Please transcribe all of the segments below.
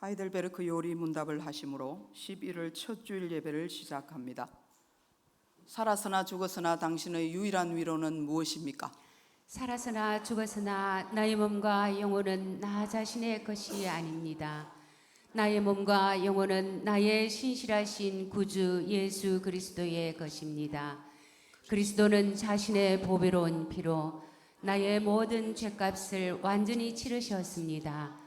하이델베르크 요리 문답을 하심으로 11월 첫 주일 예배를 시작합니다. 살아서나 죽었으나 당신의 유일한 위로는 무엇입니까? 살아서나 죽었으나 나의 몸과 영혼은 나 자신의 것이 아닙니다. 나의 몸과 영혼은 나의 신실하신 구주 예수 그리스도의 것입니다. 그리스도는 자신의 보배로운 피로 나의 모든 죄값을 완전히 치르셨습니다.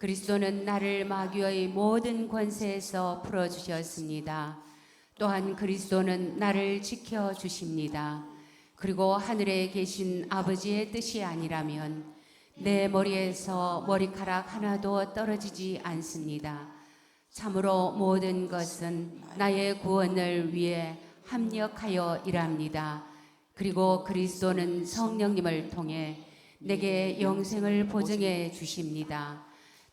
그리스도는 나를 마귀의 모든 권세에서 풀어주셨습니다. 또한 그리스도는 나를 지켜주십니다. 그리고 하늘에 계신 아버지의 뜻이 아니라면 내 머리에서 머리카락 하나도 떨어지지 않습니다. 참으로 모든 것은 나의 구원을 위해 합력하여 일합니다. 그리고 그리스도는 성령님을 통해 내게 영생을 보증해 주십니다.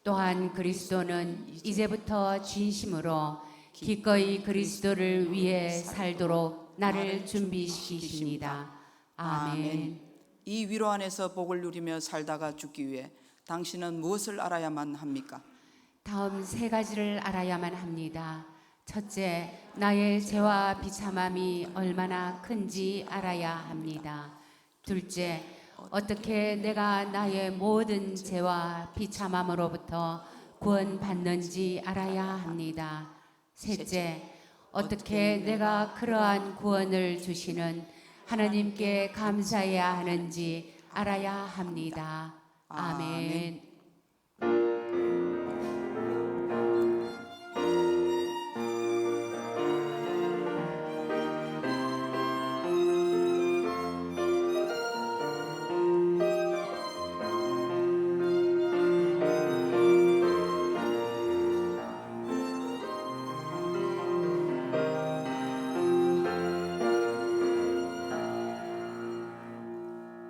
또한 그리스도는 이제부터 진심으로 기꺼이 그리스도를 위해 살도록 나를 준비시키십니다. 아멘. 이 위로 안에서 복을 누리며 살다가 죽기 위해 당신은 무엇을 알아야만 합니까? 다음 세 가지를 알아야만 합니다. 첫째, 나의 죄와 비참함이 얼마나 큰지 알아야 합니다. 둘째, 어떻게 내가 나의 모든 죄와 비참함으로부터 구원받는지 알아야 합니다. 셋째, 어떻게 내가 그러한 구원을 주시는 하나님께 감사해야 하는지 알아야 합니다. 아멘.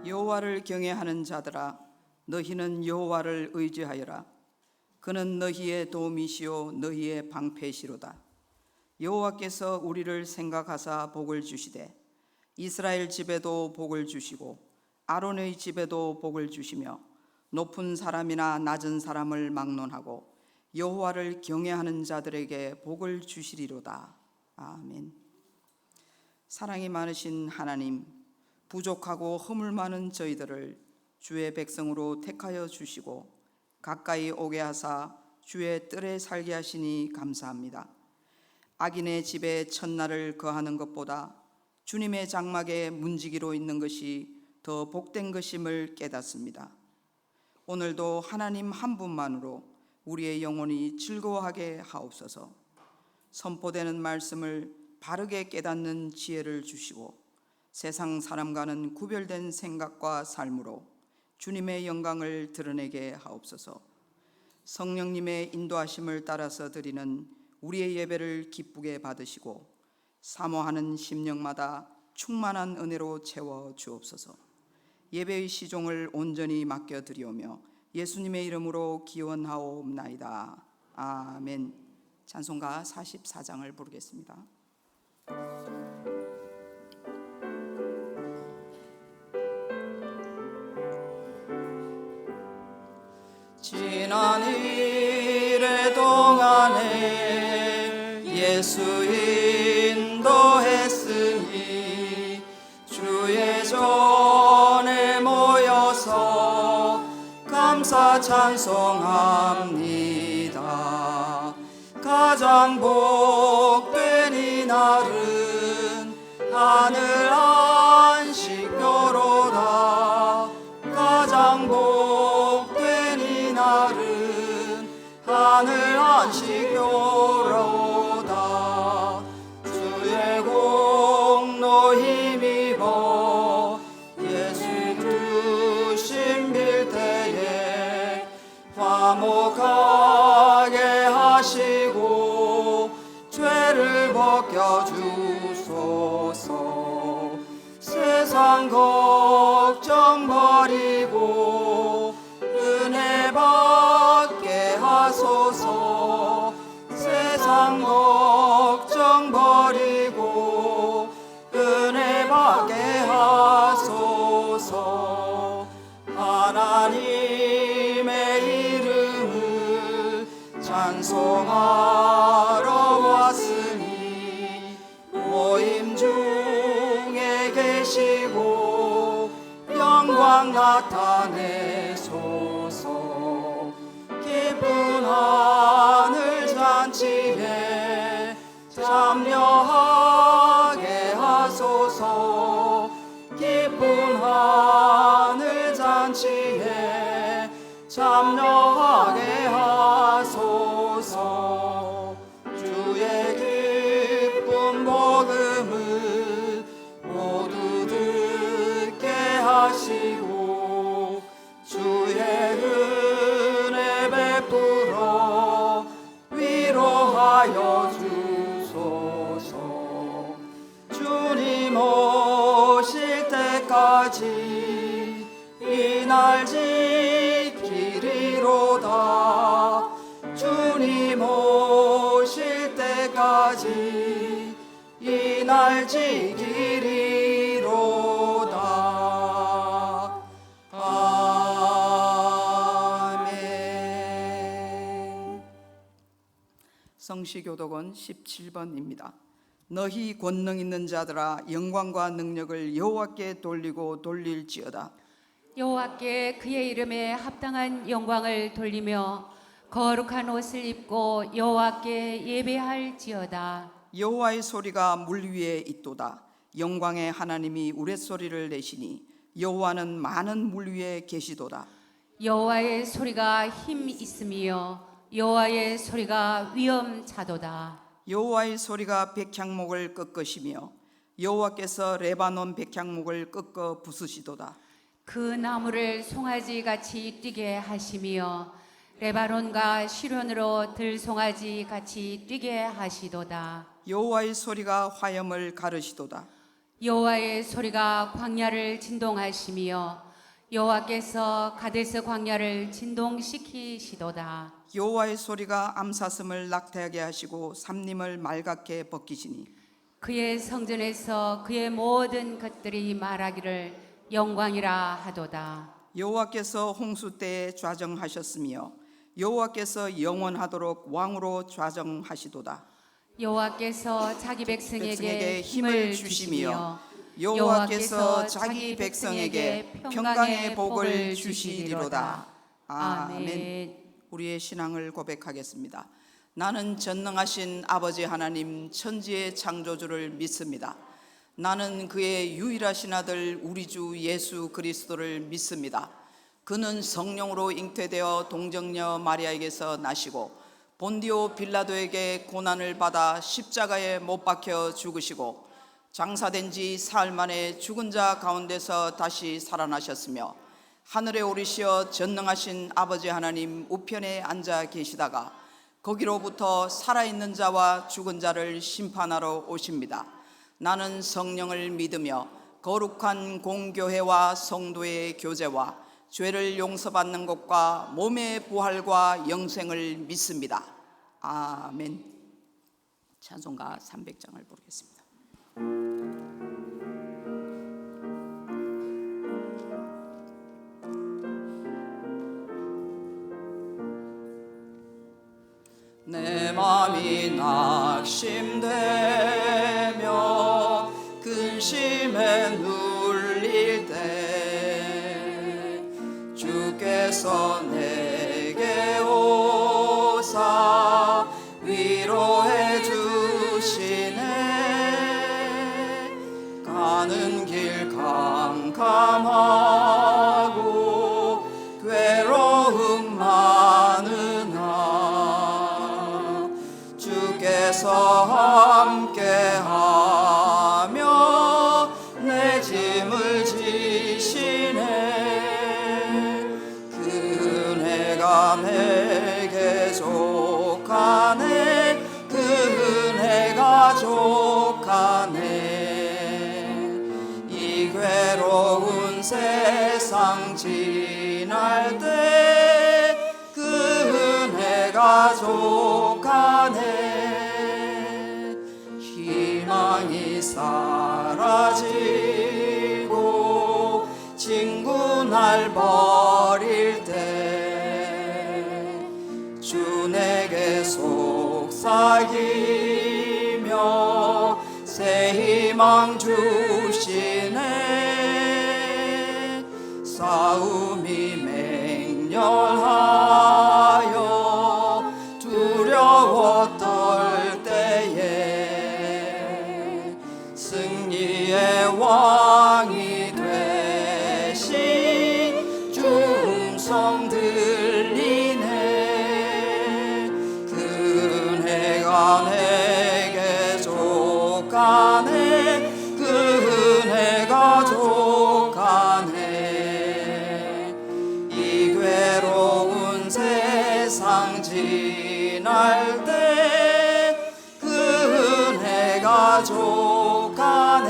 여호와를 경외하는 자들아, 너희는 여호와를 의지하여라. 그는 너희의 도움이시요 너희의 방패시로다. 여호와께서 우리를 생각하사 복을 주시되 이스라엘 집에도 복을 주시고 아론의 집에도 복을 주시며 높은 사람이나 낮은 사람을 막론하고 여호와를 경외하는 자들에게 복을 주시리로다. 아멘. 사랑이 많으신 하나님, 부족하고 허물 많은 저희들을 주의 백성으로 택하여 주시고 가까이 오게 하사 주의 뜰에 살게 하시니 감사합니다. 악인의 집에 첫날을 거하는 것보다 주님의 장막에 문지기로 있는 것이 더 복된 것임을 깨닫습니다. 오늘도 하나님 한 분만으로 우리의 영혼이 즐거워하게 하옵소서. 선포되는 말씀을 바르게 깨닫는 지혜를 주시고 세상 사람과는 구별된 생각과 삶으로 주님의 영광을 드러내게 하옵소서. 성령님의 인도하심을 따라서 드리는 우리의 예배를 기쁘게 받으시고 사모하는 심령마다 충만한 은혜로 채워 주옵소서. 예배의 시종을 온전히 맡겨드리오며 예수님의 이름으로 기원하옵나이다. 아멘. 찬송가 44장을 부르겠습니다. 지난 일의 동안에 예수 인도했으니 주의 전에 모여서 감사 찬송합니다. 가장 복된 이 날은 하늘 안식교로다. 가장 복된 이 날은 하늘 안식교로다. 주의 공로 힘입어 예수 주신 빌때에 화목하게 하시고 죄를 벗겨주소서. 세상 걱정 버리고 은혜 받게 하소서. 세상 걱정 버리고 은혜 받게 하소서. 하나님의 이름을 찬송하며 영광 나타내소서. 기쁜 하늘 잔치에 참여하게 하소서. 기쁜 하늘 잔치에 참여하게 하소서. 주의 기쁜 복음을 모두 듣게 하시고 주의 은혜 베풀어 위로하여 주소서. 주님 오실 때까지 이 날 지키리로다. 주님 오실 때까지 이 날 지키리로다. 아멘. 성시교독은 17번입니다. 너희 권능 있는 자들아 영광과 능력을 여호와께 돌리고 돌릴지어다. 여호와께 그의 이름에 합당한 영광을 돌리며 거룩한 옷을 입고 여호와께 예배할지어다. 여호와의 소리가 물 위에 있도다. 영광의 하나님이 우레소리를 내시니 여호와는 많은 물 위에 계시도다. 여호와의 소리가 힘 있으며 여호와의 소리가 위엄차도다. 여호와의 소리가 백향목을 꺾으시며 여호와께서 레바논 백향목을 꺾어 부수시도다. 그 나무를 송아지 같이 뛰게 하시며 레바논과 시련으로 들송아지 같이 뛰게 하시도다. 여호와의 소리가 화염을 가르시도다. 여호와의 소리가 광야를 진동하시며 여호와께서 가데스 광야를 진동시키시도다. 여호와의 소리가 암사슴을 낙태하게 하시고 삼림을 말갛게 벗기시니 그의 성전에서 그의 모든 것들이 말하기를 영광이라 하도다. 여호와께서 홍수 때에 좌정하셨으며 여호와께서 영원하도록 왕으로 좌정하시도다. 여호와께서 자기 백성에게 백성에게 힘을 주시며 여호와께서 자기 백성에게 평강의 복을 주시리로다. 아멘. 우리의 신앙을 고백하겠습니다. 나는 전능하신 아버지 하나님 천지의 창조주를 믿습니다. 나는 그의 유일하신 아들 우리 주 예수 그리스도를 믿습니다. 그는 성령으로 잉태되어 동정녀 마리아에게서 나시고 본디오 빌라도에게 고난을 받아 십자가에 못 박혀 죽으시고 장사된 지 사흘 만에 죽은 자 가운데서 다시 살아나셨으며 하늘에 오르시어 전능하신 아버지 하나님 우편에 앉아 계시다가 거기로부터 살아있는 자와 죽은 자를 심판하러 오십니다. 나는 성령을 믿으며 거룩한 공교회와 성도의 교제와 죄를 용서받는 것과 몸의 부활과 영생을 믿습니다. 아멘. 찬송가 300장을 부르겠습니다. 내 맘이 낙심되며 근심에 눌릴 때 주께서 내게 오사 위로해 주시네. 가는 길 캄캄하고 괴로움 많으나 주께서 함께하며 내 짐을 지시네. 그 은혜가 내게 족하네. 그 은혜가 족하네. 이 괴로운 세상 지날 때 그 은혜가 족하네. 희망이 사라지고 친구 날 버릴 때 주 내게 속삭이며 새 희망 주시네. 싸움이 맹렬하여 두려워 떨 때에 승리의 왕이 되신 주 음성 들리네. 그네가 내게 족하네. 그네가 족하네. 이 괴로운 세상 지날 때 그네가 족하네.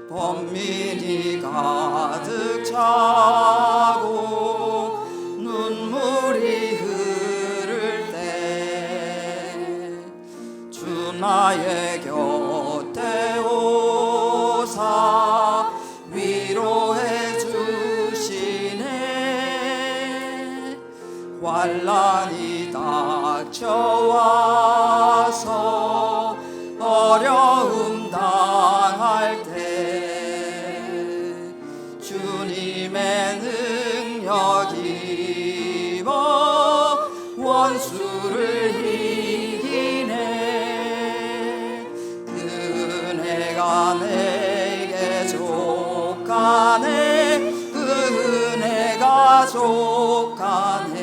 번민이 가득 차고 눈물이 흐를 때 주 나의 곁에 오사 위로해 주시네. 환난이 닥쳐와서 어려움 당할 때 주님의 능력 입어 원수를 이기네. 그네가 내게 족하네. 그네가 족하네.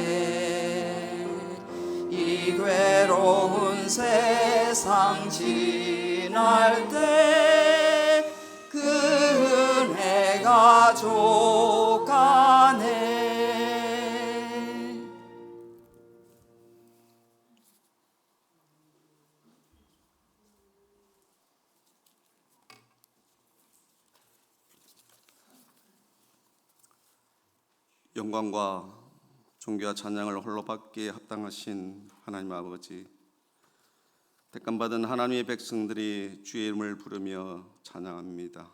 이 괴로운 세상 지날 때 그네가 족하네. 영광과 존귀와 찬양을 홀로 받기에 합당하신 하나님 아버지, 택감받은 하나님의 백성들이 주의 이름을 부르며 찬양합니다.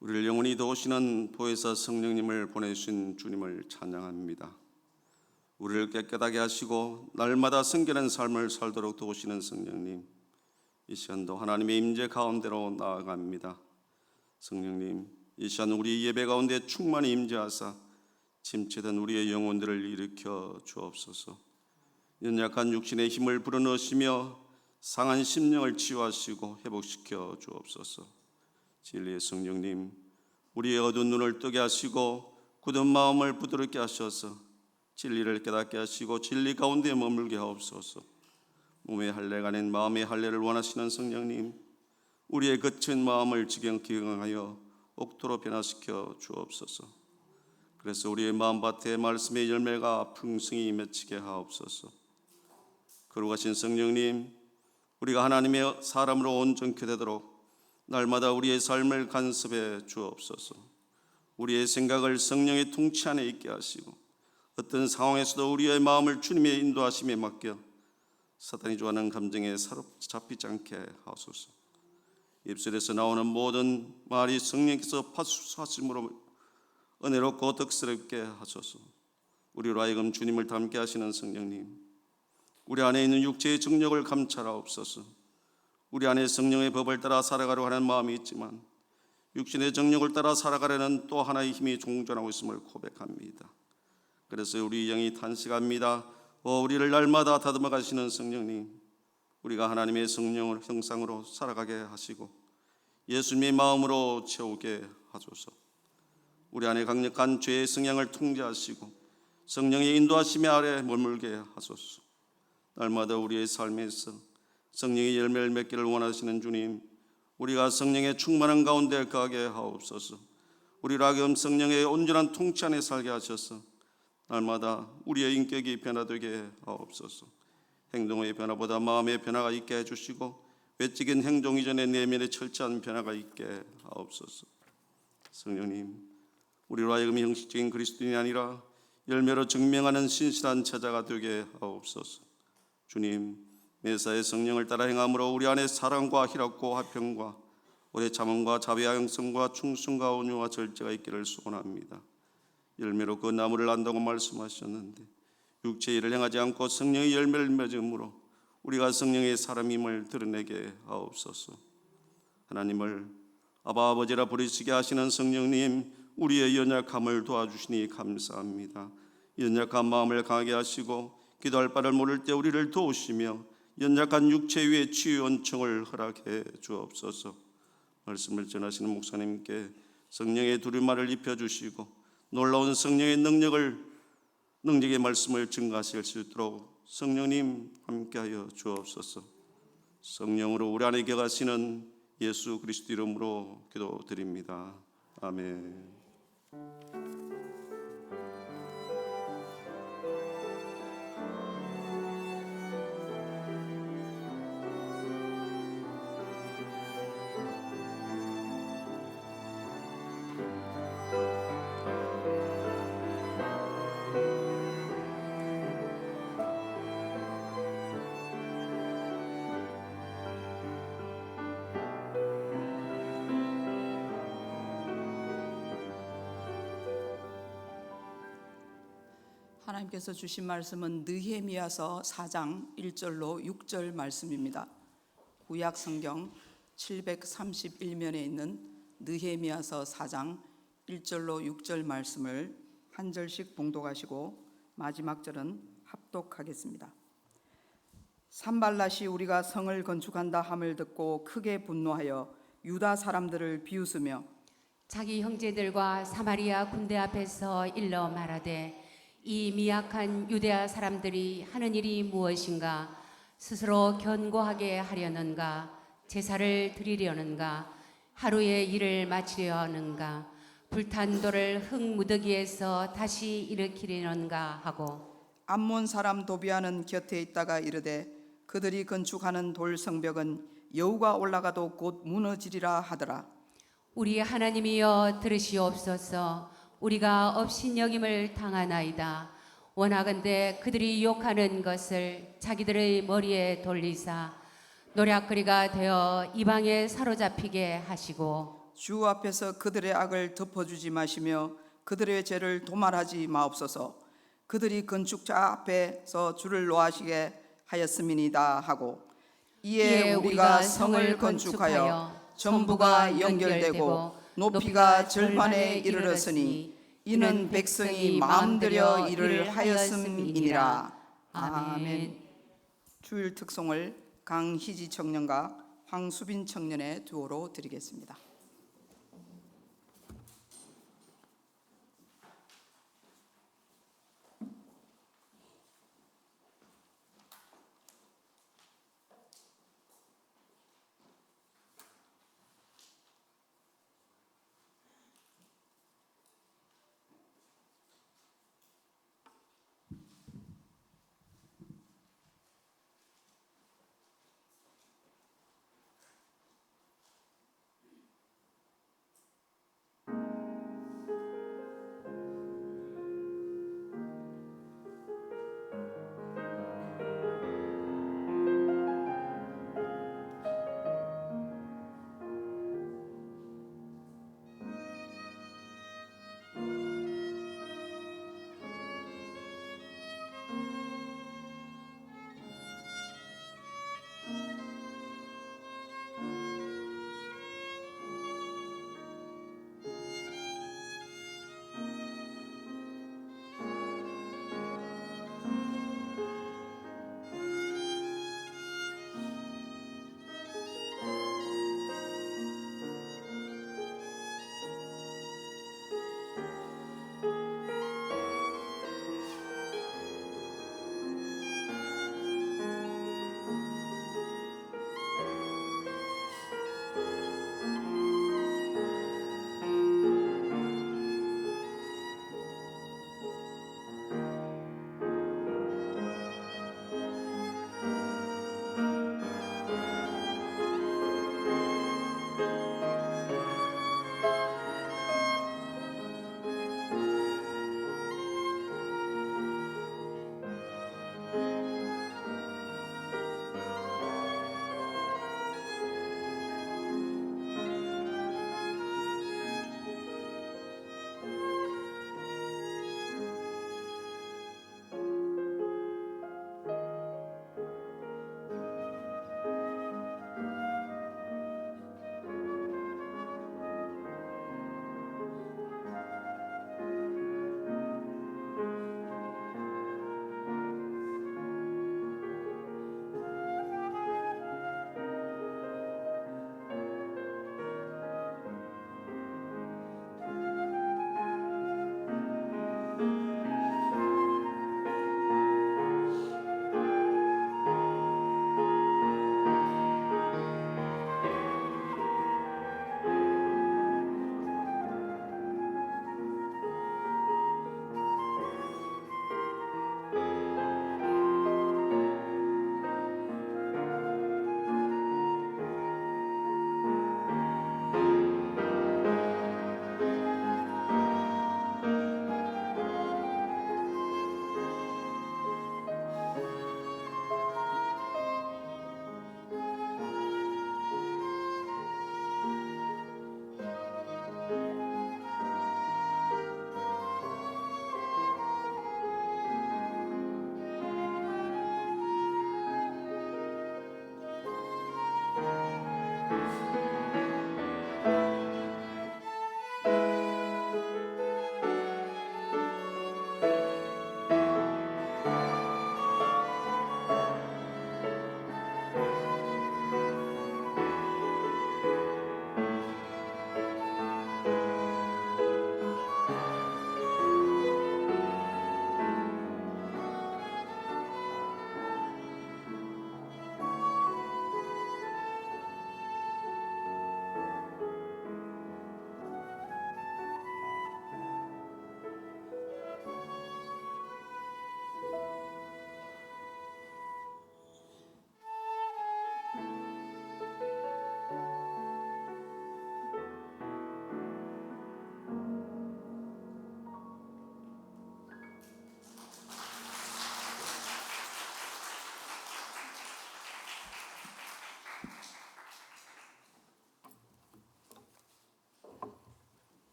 우리를 영원히 도우시는 보혜사 성령님을 보내주신 주님을 찬양합니다. 우리를 깨끗하게 하시고 날마다 성결한 삶을 살도록 도우시는 성령님, 이 시간도 하나님의 임재 가운데로 나아갑니다. 성령님, 이 시간 우리 예배 가운데 충만히 임재하사 침체된 우리의 영혼들을 일으켜 주옵소서. 연약한 육신의 힘을 불어넣으시며 상한 심령을 치유하시고 회복시켜 주옵소서. 진리의 성령님, 우리의 어두운 눈을 뜨게 하시고 굳은 마음을 부드럽게 하셔서 진리를 깨닫게 하시고 진리 가운데 머물게 하옵소서. 몸의 할례가 아닌 마음의 할례를 원하시는 성령님, 우리의 거친 마음을 지경케 하여 옥토로 변화시켜 주옵소서. 그래서 우리의 마음밭에 말씀의 열매가 풍성히 맺히게 하옵소서. 거룩하신 성령님, 우리가 하나님의 사람으로 온전케 되도록 날마다 우리의 삶을 간섭해 주옵소서. 우리의 생각을 성령의 통치 안에 있게 하시고 어떤 상황에서도 우리의 마음을 주님의 인도하심에 맡겨 사탄이 좋아하는 감정에 사로잡히지 않게 하소서. 입술에서 나오는 모든 말이 성령께서 파수하심으로 은혜롭고 덕스럽게 하소서. 우리로 하여금 주님을 닮게 하시는 성령님, 우리 안에 있는 육체의 정욕을 감찰하옵소서. 우리 안에 성령의 법을 따라 살아가려고 하는 마음이 있지만 육신의 정욕을 따라 살아가려는 또 하나의 힘이 종존하고 있음을 고백합니다. 그래서 우리 영이 탄식합니다. 우리를 날마다 다듬어 가시는 성령님, 우리가 하나님의 성령을 형상으로 살아가게 하시고 예수님의 마음으로 채우게 하소서. 우리 안에 강력한 죄의 성향을 통제하시고 성령의 인도하심의 아래 머물게 하소서. 날마다 우리의 삶에서 성령의 열매를 맺기를 원하시는 주님, 우리가 성령의 충만한 가운데 거하게 하옵소서. 우리로 하여금 성령의 온전한 통치 안에 살게 하셔서 날마다 우리의 인격이 변화되게 하옵소서. 행동의 변화보다 마음의 변화가 있게 해주시고 외적인 행동 이전에 내면의 철저한 변화가 있게 하옵소서. 성령님, 우리로 하여금 형식적인 그리스도인이 아니라 열매로 증명하는 신실한 제자가 되게 하옵소서. 주님, 매사에 성령을 따라 행함으로 우리 안에 사랑과 희락과 화평과 오래 참음과 자비와 영성과 충성과 온유와 절제가 있기를 소원합니다. 열매로 그 나무를 안다고 말씀하셨는데 육체의 일을 행하지 않고 성령의 열매를 맺음으로 우리가 성령의 사람임을 드러내게 하옵소서. 하나님을 아바 아버지라 부르시게 하시는 성령님, 우리의 연약함을 도와주시니 감사합니다. 연약한 마음을 강하게 하시고 기도할 바를 모를 때 우리를 도우시며 연약한 육체 위에 치유 은총을 허락해 주옵소서. 말씀을 전하시는 목사님께 성령의 두루마를 입혀주시고 놀라운 성령의 능력의 말씀을 증가하실 수 있도록 성령님 함께하여 주옵소서. 성령으로 우리 안에 격하시는 예수 그리스도 이름으로 기도드립니다. 아멘. 하나님께서 주신 말씀은 느헤미야서 4장 1절로 6절 말씀입니다. 구약 성경 731면에 있는 느헤미야서 4장 1절로 6절 말씀을 한 절씩 봉독하시고 마지막 절은 합독하겠습니다. 산발랏이 우리가 성을 건축한다 함을 듣고 크게 분노하여 유다 사람들을 비웃으며 자기 형제들과 사마리아 군대 앞에서 일러 말하되 이 미약한 유대아 사람들이 하는 일이 무엇인가? 스스로 견고하게 하려는가? 제사를 드리려는가? 하루의 일을 마치려 하는가? 불탄 돌을 흙무더기에서 다시 일으키려는가 하고 암몬 사람 도비아는 곁에 있다가 이르되 그들이 건축하는 돌 성벽은 여우가 올라가도 곧 무너지리라 하더라. 우리 하나님이여 들으시옵소서. 우리가 업신여김을 당하나이다. 원하건대 그들이 욕하는 것을 자기들의 머리에 돌리사 노략거리가 되어 이방에 사로잡히게 하시고 주 앞에서 그들의 악을 덮어주지 마시며 그들의 죄를 도말하지 마옵소서. 그들이 건축자 앞에서 주를 노하시게 하였음이니이다 하고 이에 우리가 성을 건축하여 전부가 연결되고 높이가 절반에 이르렀으니 이는 백성이 마음들여 일을 하였음이니라. 아멘. 주일 특송을 강희지 청년과 황수빈 청년의 두어로 드리겠습니다.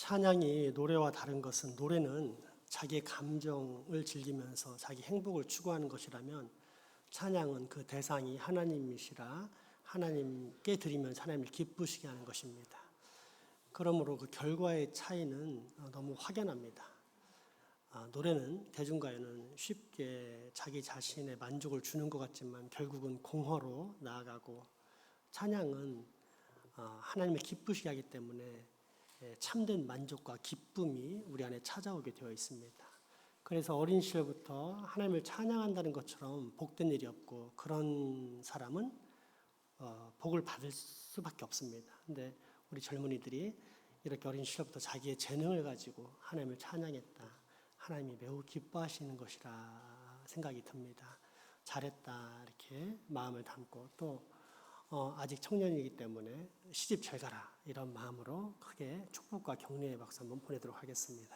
찬양이 노래와 다른 것은, 노래는 자기의 감정을 즐기면서 자기 행복을 추구하는 것이라면 찬양은 그 대상이 하나님이시라 하나님께 드리면서 하나님을 기쁘시게 하는 것입니다. 그러므로 그 결과의 차이는 너무 확연합니다. 노래는, 대중가요는 쉽게 자기 자신의 만족을 주는 것 같지만 결국은 공허로 나아가고, 찬양은 하나님을 기쁘시게 하기 때문에 참된 만족과 기쁨이 우리 안에 찾아오게 되어 있습니다. 그래서 어린 시절부터 하나님을 찬양한다는 것처럼 복된 일이 없고, 그런 사람은 복을 받을 수밖에 없습니다. 근데 우리 젊은이들이 이렇게 어린 시절부터 자기의 재능을 가지고 하나님을 찬양했다, 하나님이 매우 기뻐하시는 것이라 생각이 듭니다. 잘했다 이렇게 마음을 담고, 또 아직 청년이기 때문에 시집 잘 가라 이런 마음으로 크게 축복과 격려의 박수 한번 보내도록 하겠습니다.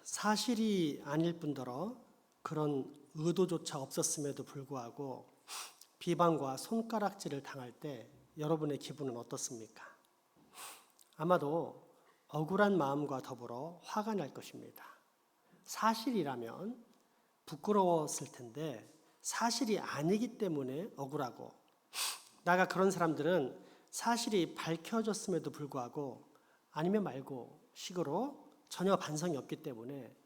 사실이 아닐 뿐더러 그런 의도조차 없었음에도 불구하고 비방과 손가락질을 당할 때 여러분의 기분은 어떻습니까? 아마도 억울한 마음과 더불어 화가 날 것입니다. 사실이라면 부끄러웠을 텐데 사실이 아니기 때문에 억울하고, 나가 그런 사람들은 사실이 밝혀졌음에도 불구하고 아니면 말고 식으로 전혀 반성이 없기 때문에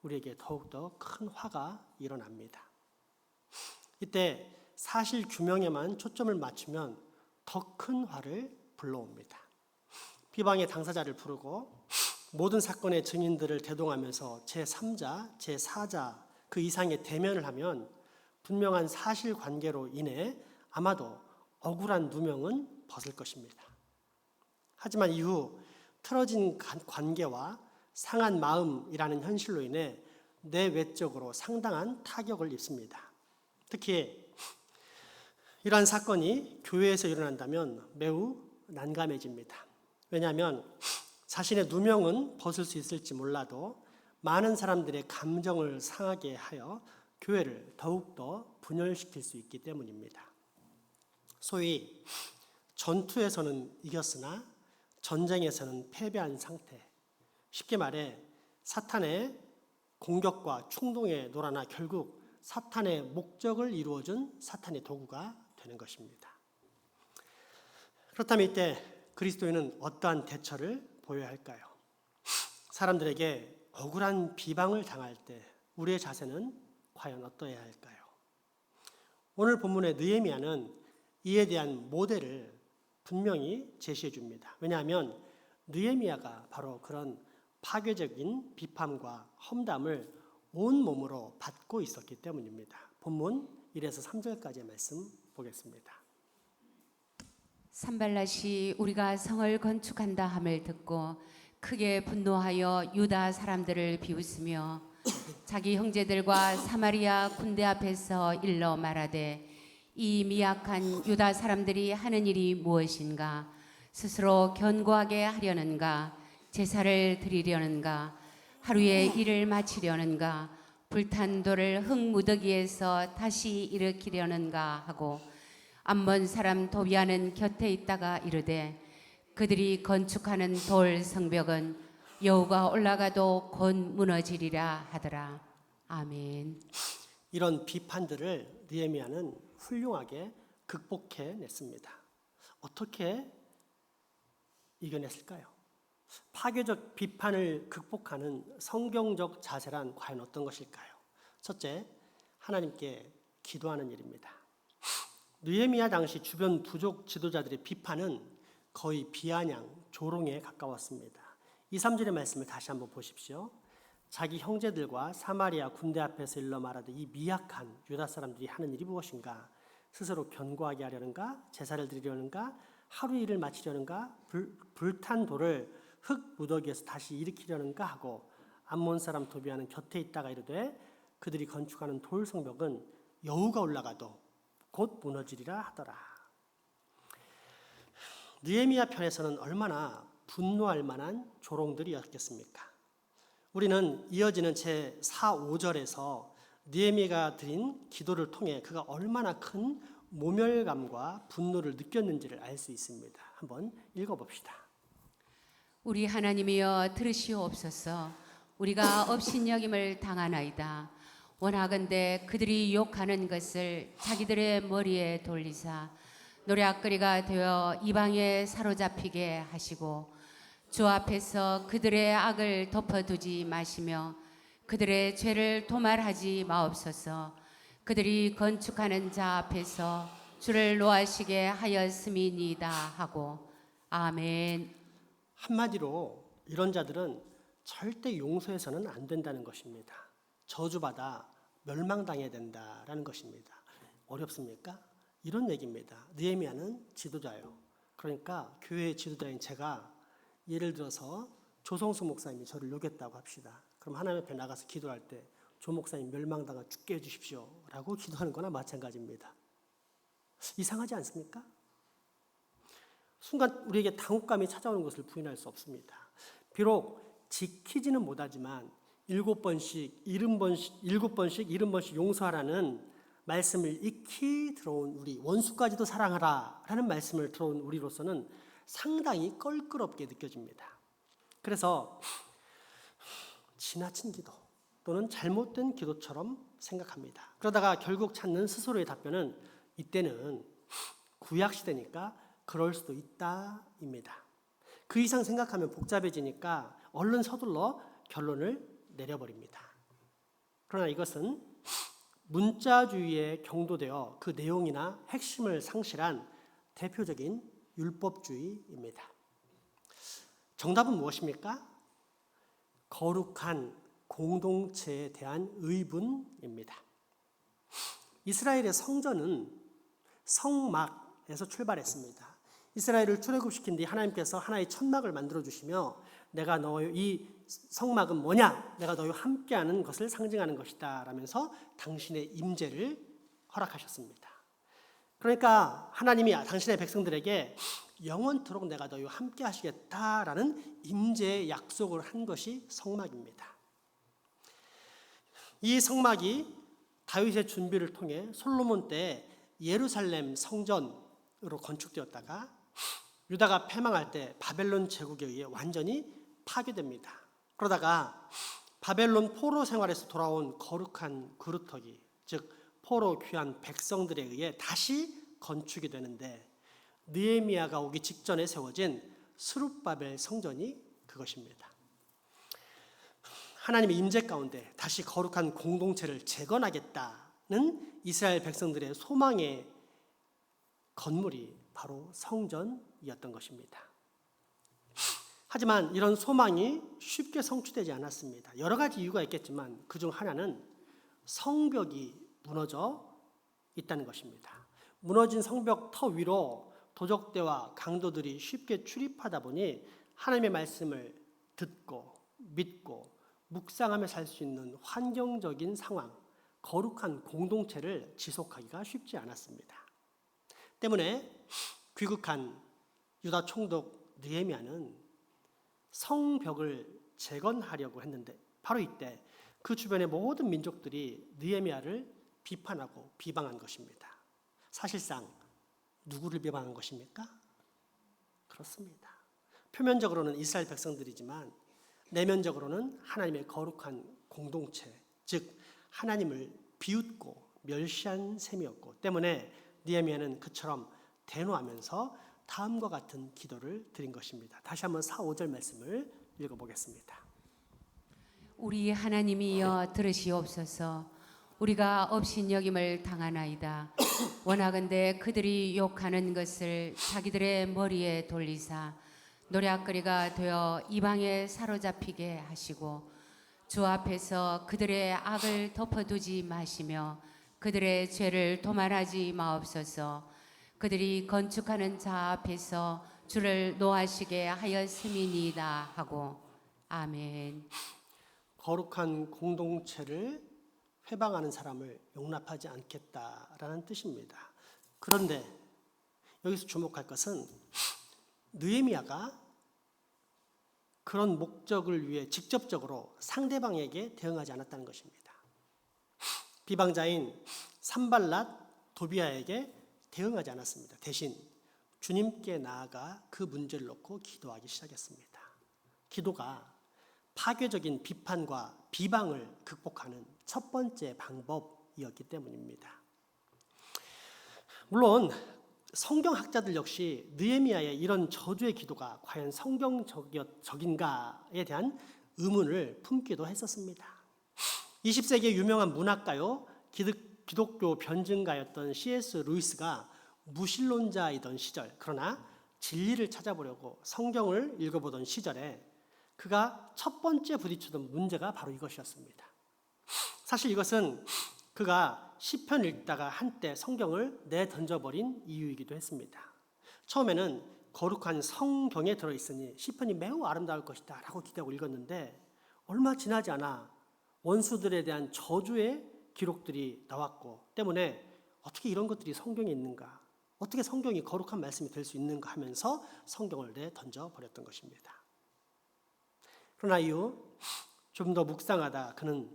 우리에게 더욱더 큰 화가 일어납니다. 이때 사실 규명에만 초점을 맞추면 더 큰 화를 불러옵니다. 비방의 당사자를 부르고 모든 사건의 증인들을 대동하면서 제3자, 제4자 그 이상의 대면을 하면 분명한 사실관계로 인해 아마도 억울한 누명은 벗을 것입니다. 하지만 이후 틀어진 관계와 상한 마음이라는 현실로 인해 내외적으로 상당한 타격을 입습니다. 특히 이러한 사건이 교회에서 일어난다면 매우 난감해집니다. 왜냐하면 자신의 누명은 벗을 수 있을지 몰라도 많은 사람들의 감정을 상하게 하여 교회를 더욱더 분열시킬 수 있기 때문입니다. 소위 전투에서는 이겼으나 전쟁에서는 패배한 상태, 쉽게 말해 사탄의 공격과 충동에 놀아나 결국 사탄의 목적을 이루어준 사탄의 도구가 되는 것입니다. 그렇다면 이때 그리스도인은 어떠한 대처를 보여야 할까요? 사람들에게 억울한 비방을 당할 때 우리의 자세는 과연 어떠해야 할까요? 오늘 본문의 느헤미야는 이에 대한 모델을 분명히 제시해 줍니다. 왜냐하면 느헤미야가 바로 그런 파괴적인 비판과 험담을 온몸으로 받고 있었기 때문입니다. 본문 1에서 3절까지의 말씀 보겠습니다. 산발랏이 우리가 성을 건축한다 함을 듣고 크게 분노하여 유다 사람들을 비웃으며 자기 형제들과 사마리아 군대 앞에서 일러 말하되 이 미약한 유다 사람들이 하는 일이 무엇인가? 스스로 견고하게 하려는가? 제사를 드리려는가? 하루에 일을 마치려는가? 불탄 돌을 흙무더기에서 다시 일으키려는가 하고 암몬 사람 도비아는 곁에 있다가 이르되 그들이 건축하는 돌 성벽은 여호가 올라가도 곧 무너지리라 하더라. 아멘. 이런 비판들을 느헤미야는 훌륭하게 극복해냈습니다. 어떻게 이겨냈을까요? 파괴적 비판을 극복하는 성경적 자세란 과연 어떤 것일까요? 첫째, 하나님께 기도하는 일입니다. 느헤미야 당시 주변 부족 지도자들의 비판은 거의 비아냥, 조롱에 가까웠습니다. 2, 3절의 말씀을 다시 한번 보십시오. 자기 형제들과 사마리아 군대 앞에서 일러 말하되 이 미약한 유다 사람들이 하는 일이 무엇인가? 스스로 견고하게 하려는가? 제사를 드리려는가? 하루 일을 마치려는가? 불탄 돌을 흙 무더기에서 다시 일으키려는가 하고 암몬 사람 도비아는 곁에 있다가 이르되 그들이 건축하는 돌 성벽은 여호가 올라가도 곧 무너지리라 하더라. 느헤미야 편에서는 얼마나 분노할 만한 조롱들이었겠습니까? 우리는 이어지는 제4, 5절에서 느헤미야가 드린 기도를 통해 그가 얼마나 큰 모멸감과 분노를 느꼈는지를 알 수 있습니다. 한번 읽어봅시다. 우리 하나님이여 들으시옵소서. 우리가 업신여김을 당하나이다. 원하건대 그들이 욕하는 것을 자기들의 머리에 돌리사 노략거리가 되어 이방에 사로잡히게 하시고 주 앞에서 그들의 악을 덮어두지 마시며 그들의 죄를 도말하지 마옵소서. 그들이 건축하는 자 앞에서 주를 노하시게 하였음이니이다 하고. 아멘. 한마디로 이런 자들은 절대 용서해서는 안 된다는 것입니다. 저주받아 멸망당해야 된다라는 것입니다. 어렵습니까? 이런 얘기입니다. 느헤미야는 지도자예요. 그러니까 교회의 지도자인 제가 예를 들어서 조성수 목사님이 저를 욕했다고 합시다. 그럼 하나님 앞에 나가서 기도할 때 조 목사님 멸망당하 죽게 해주십시오 라고 기도하는 거나 마찬가지입니다. 이상하지 않습니까? 순간 우리에게 당혹감이 찾아오는 것을 부인할 수 없습니다. 비록 지키지는 못하지만 7번씩 70번씩 용서하라는 말씀을 익히 들어온 우리, 원수까지도 사랑하라 라는 말씀을 들어온 우리로서는 상당히 껄끄럽게 느껴집니다. 그래서 지나친 기도 또는 잘못된 기도처럼 생각합니다. 그러다가 결국 찾는 스스로의 답변은 이때는 구약시대니까 그럴 수도 있다입니다. 그 이상 생각하면 복잡해지니까 얼른 서둘러 결론을 내려버립니다. 그러나 이것은 문자주의에 경도되어 그 내용이나 핵심을 상실한 대표적인 율법주의입니다. 정답은 무엇입니까? 거룩한 공동체에 대한 의분입니다. 이스라엘의 성전은 성막에서 출발했습니다. 이스라엘을 출애굽시킨 뒤 하나님께서 하나의 천막을 만들어 주시며 내가 이 성막은 뭐냐? 내가 너희와 함께하는 것을 상징하는 것이다 라면서 당신의 임재를 허락하셨습니다. 그러니까 하나님이 당신의 백성들에게 영원토록 내가 너희와 함께 하시겠다라는 임재의 약속을 한 것이 성막입니다. 이 성막이 다윗의 준비를 통해 솔로몬 때 예루살렘 성전으로 건축되었다가 유다가 패망할 때 바벨론 제국에 의해 완전히 파괴됩니다. 그러다가 바벨론 포로 생활에서 돌아온 거룩한 그루터기, 즉 포로 귀한 백성들에 의해 다시 건축이 되는데 느헤미야가 오기 직전에 세워진 스룹바벨 성전이 그것입니다. 하나님의 임재 가운데 다시 거룩한 공동체를 재건하겠다는 이스라엘 백성들의 소망의 건물이 바로 성전이었던 것입니다. 하지만 이런 소망이 쉽게 성취되지 않았습니다. 여러 가지 이유가 있겠지만 그중 하나는 성벽이 무너져 있다는 것입니다. 무너진 성벽 터 위로 도적대와 강도들이 쉽게 출입하다 보니 하나님의 말씀을 듣고 믿고 묵상하며 살 수 있는 환경적인 상황, 거룩한 공동체를 지속하기가 쉽지 않았습니다. 때문에 귀국한 유다 총독 느헤미야는 성벽을 재건하려고 했는데 바로 이때 그 주변의 모든 민족들이 느헤미야를 비판하고 비방한 것입니다. 사실상 누구를 비방한 것입니까? 그렇습니다. 표면적으로는 이스라엘 백성들이지만 내면적으로는 하나님의 거룩한 공동체, 즉 하나님을 비웃고 멸시한 셈이었고 때문에 느헤미야는 그처럼 대노하면서 다음과 같은 기도를 드린 것입니다. 다시 한번 4, 5절 말씀을 읽어보겠습니다. 우리 하나님이여 들으시옵소서. 우리가 업신여김을 당하나이다. 원하건대 그들이 욕하는 것을 자기들의 머리에 돌리사 노략거리가 되어 이방에 사로잡히게 하시고 주 앞에서 그들의 악을 덮어두지 마시며 그들의 죄를 도말하지 마옵소서. 그들이 건축하는 자 앞에서 주를 노하시게 하였음이니이다 하고. 아멘. 거룩한 공동체를 회방하는 사람을 용납하지 않겠다라는 뜻입니다. 그런데 여기서 주목할 것은 느헤미야가 그런 목적을 위해 직접적으로 상대방에게 대응하지 않았다는 것입니다. 비방자인 산발랏 도비아에게 대응하지 않았습니다. 대신 주님께 나아가 그 문제를 놓고 기도하기 시작했습니다. 기도가 파괴적인 비판과 비방을 극복하는 첫 번째 방법이었기 때문입니다. 물론 성경학자들 역시 느헤미야의 이런 저주의 기도가 과연 성경적인가에 대한 의문을 품기도 했었습니다. 20세기의 유명한 문학가요, 기독교 변증가였던 C.S. 루이스가 무신론자이던 시절, 그러나 진리를 찾아보려고 성경을 읽어보던 시절에 그가 첫 번째 부딪히던 문제가 바로 이것이었습니다. 사실 이것은 그가 시편 읽다가 한때 성경을 내던져버린 이유이기도 했습니다. 처음에는 거룩한 성경에 들어있으니 시편이 매우 아름다울 것이다 라고 기대하고 읽었는데 얼마 지나지 않아 원수들에 대한 저주의 기록들이 나왔고 때문에 어떻게 이런 것들이 성경에 있는가, 어떻게 성경이 거룩한 말씀이 될 수 있는가 하면서 성경을 내던져버렸던 것입니다. 그러나 이후 좀 더 묵상하다 그는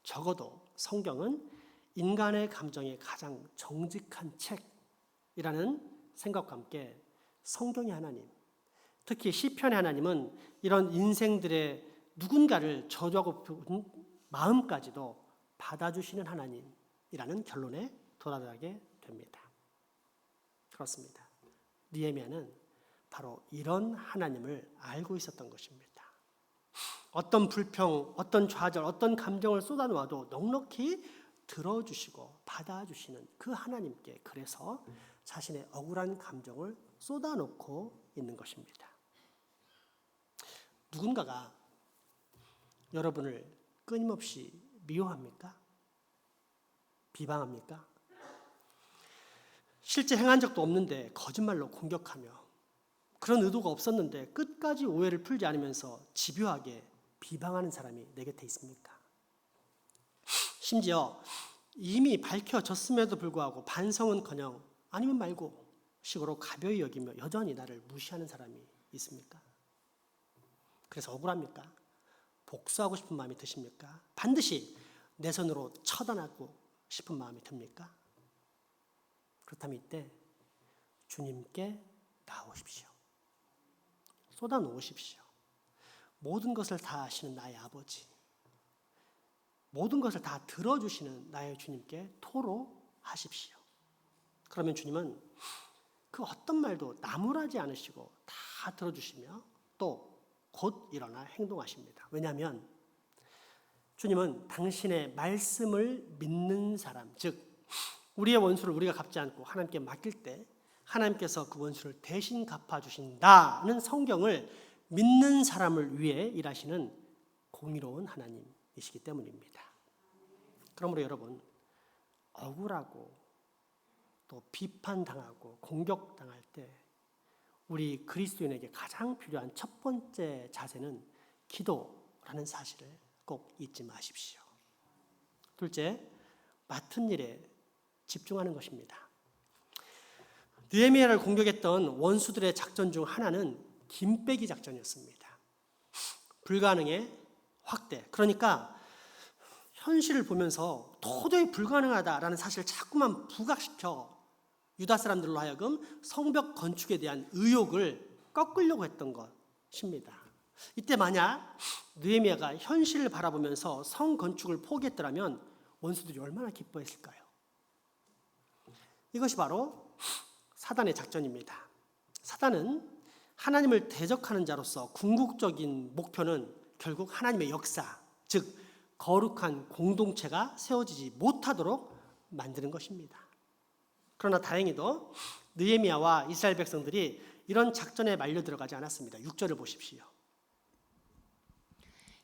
적어도 성경은 인간의 감정에 가장 정직한 책이라는 생각과 함께 성경의 하나님, 특히 시편의 하나님은 이런 인생들의 누군가를 저주하고 부은 마음까지도 받아주시는 하나님이라는 결론에 도달하게 됩니다. 그렇습니다. 느헤미야는 바로 이런 하나님을 알고 있었던 것입니다. 어떤 불평, 어떤 좌절, 어떤 감정을 쏟아놓아도 넉넉히 들어주시고 받아주시는 그 하나님께 그래서 자신의 억울한 감정을 쏟아놓고 있는 것입니다. 누군가가 여러분을 끊임없이 미워합니까? 비방합니까? 실제 행한 적도 없는데 거짓말로 공격하며 그런 의도가 없었는데 끝까지 오해를 풀지 않으면서 집요하게 비방하는 사람이 내 곁에 있습니까? 심지어 이미 밝혀졌음에도 불구하고 반성은커녕 아니면 말고 식으로 가벼이 여기며 여전히 나를 무시하는 사람이 있습니까? 그래서 억울합니까? 복수하고 싶은 마음이 드십니까? 반드시 내 손으로 처단하고 싶은 마음이 듭니까? 그렇다면 이때 주님께 나오십시오. 쏟아놓으십시오. 모든 것을 다 아시는 나의 아버지, 모든 것을 다 들어주시는 나의 주님께 토로하십시오. 그러면 주님은 그 어떤 말도 나무라지 않으시고 다 들어주시며 또 곧 일어나 행동하십니다. 왜냐하면 주님은 당신의 말씀을 믿는 사람, 즉 우리의 원수를 우리가 갚지 않고 하나님께 맡길 때 하나님께서 그 원수를 대신 갚아주신다는 성경을 믿는 사람을 위해 일하시는 공의로운 하나님이시기 때문입니다. 그러므로 여러분, 억울하고 또 비판당하고 공격당할 때 우리 그리스도인에게 가장 필요한 첫 번째 자세는 기도라는 사실을 꼭 잊지 마십시오. 둘째, 맡은 일에 집중하는 것입니다. 느헤미야를 공격했던 원수들의 작전 중 하나는 김빼기 작전이었습니다. 불가능의 확대. 그러니까 현실을 보면서 도저히 불가능하다라는 사실을 자꾸만 부각시켜 유다 사람들로 하여금 성벽 건축에 대한 의욕을 꺾으려고 했던 것입니다. 이때 만약 느헤미야가 현실을 바라보면서 성 건축을 포기했더라면 원수들이 얼마나 기뻐했을까요? 이것이 바로 사단의 작전입니다. 사단은 하나님을 대적하는 자로서 궁극적인 목표는 결국 하나님의 역사, 즉 거룩한 공동체가 세워지지 못하도록 만드는 것입니다. 그러나 다행히도 느헤미야와 이스라엘 백성들이 이런 작전에 말려 들어가지 않았습니다. 6절을 보십시오.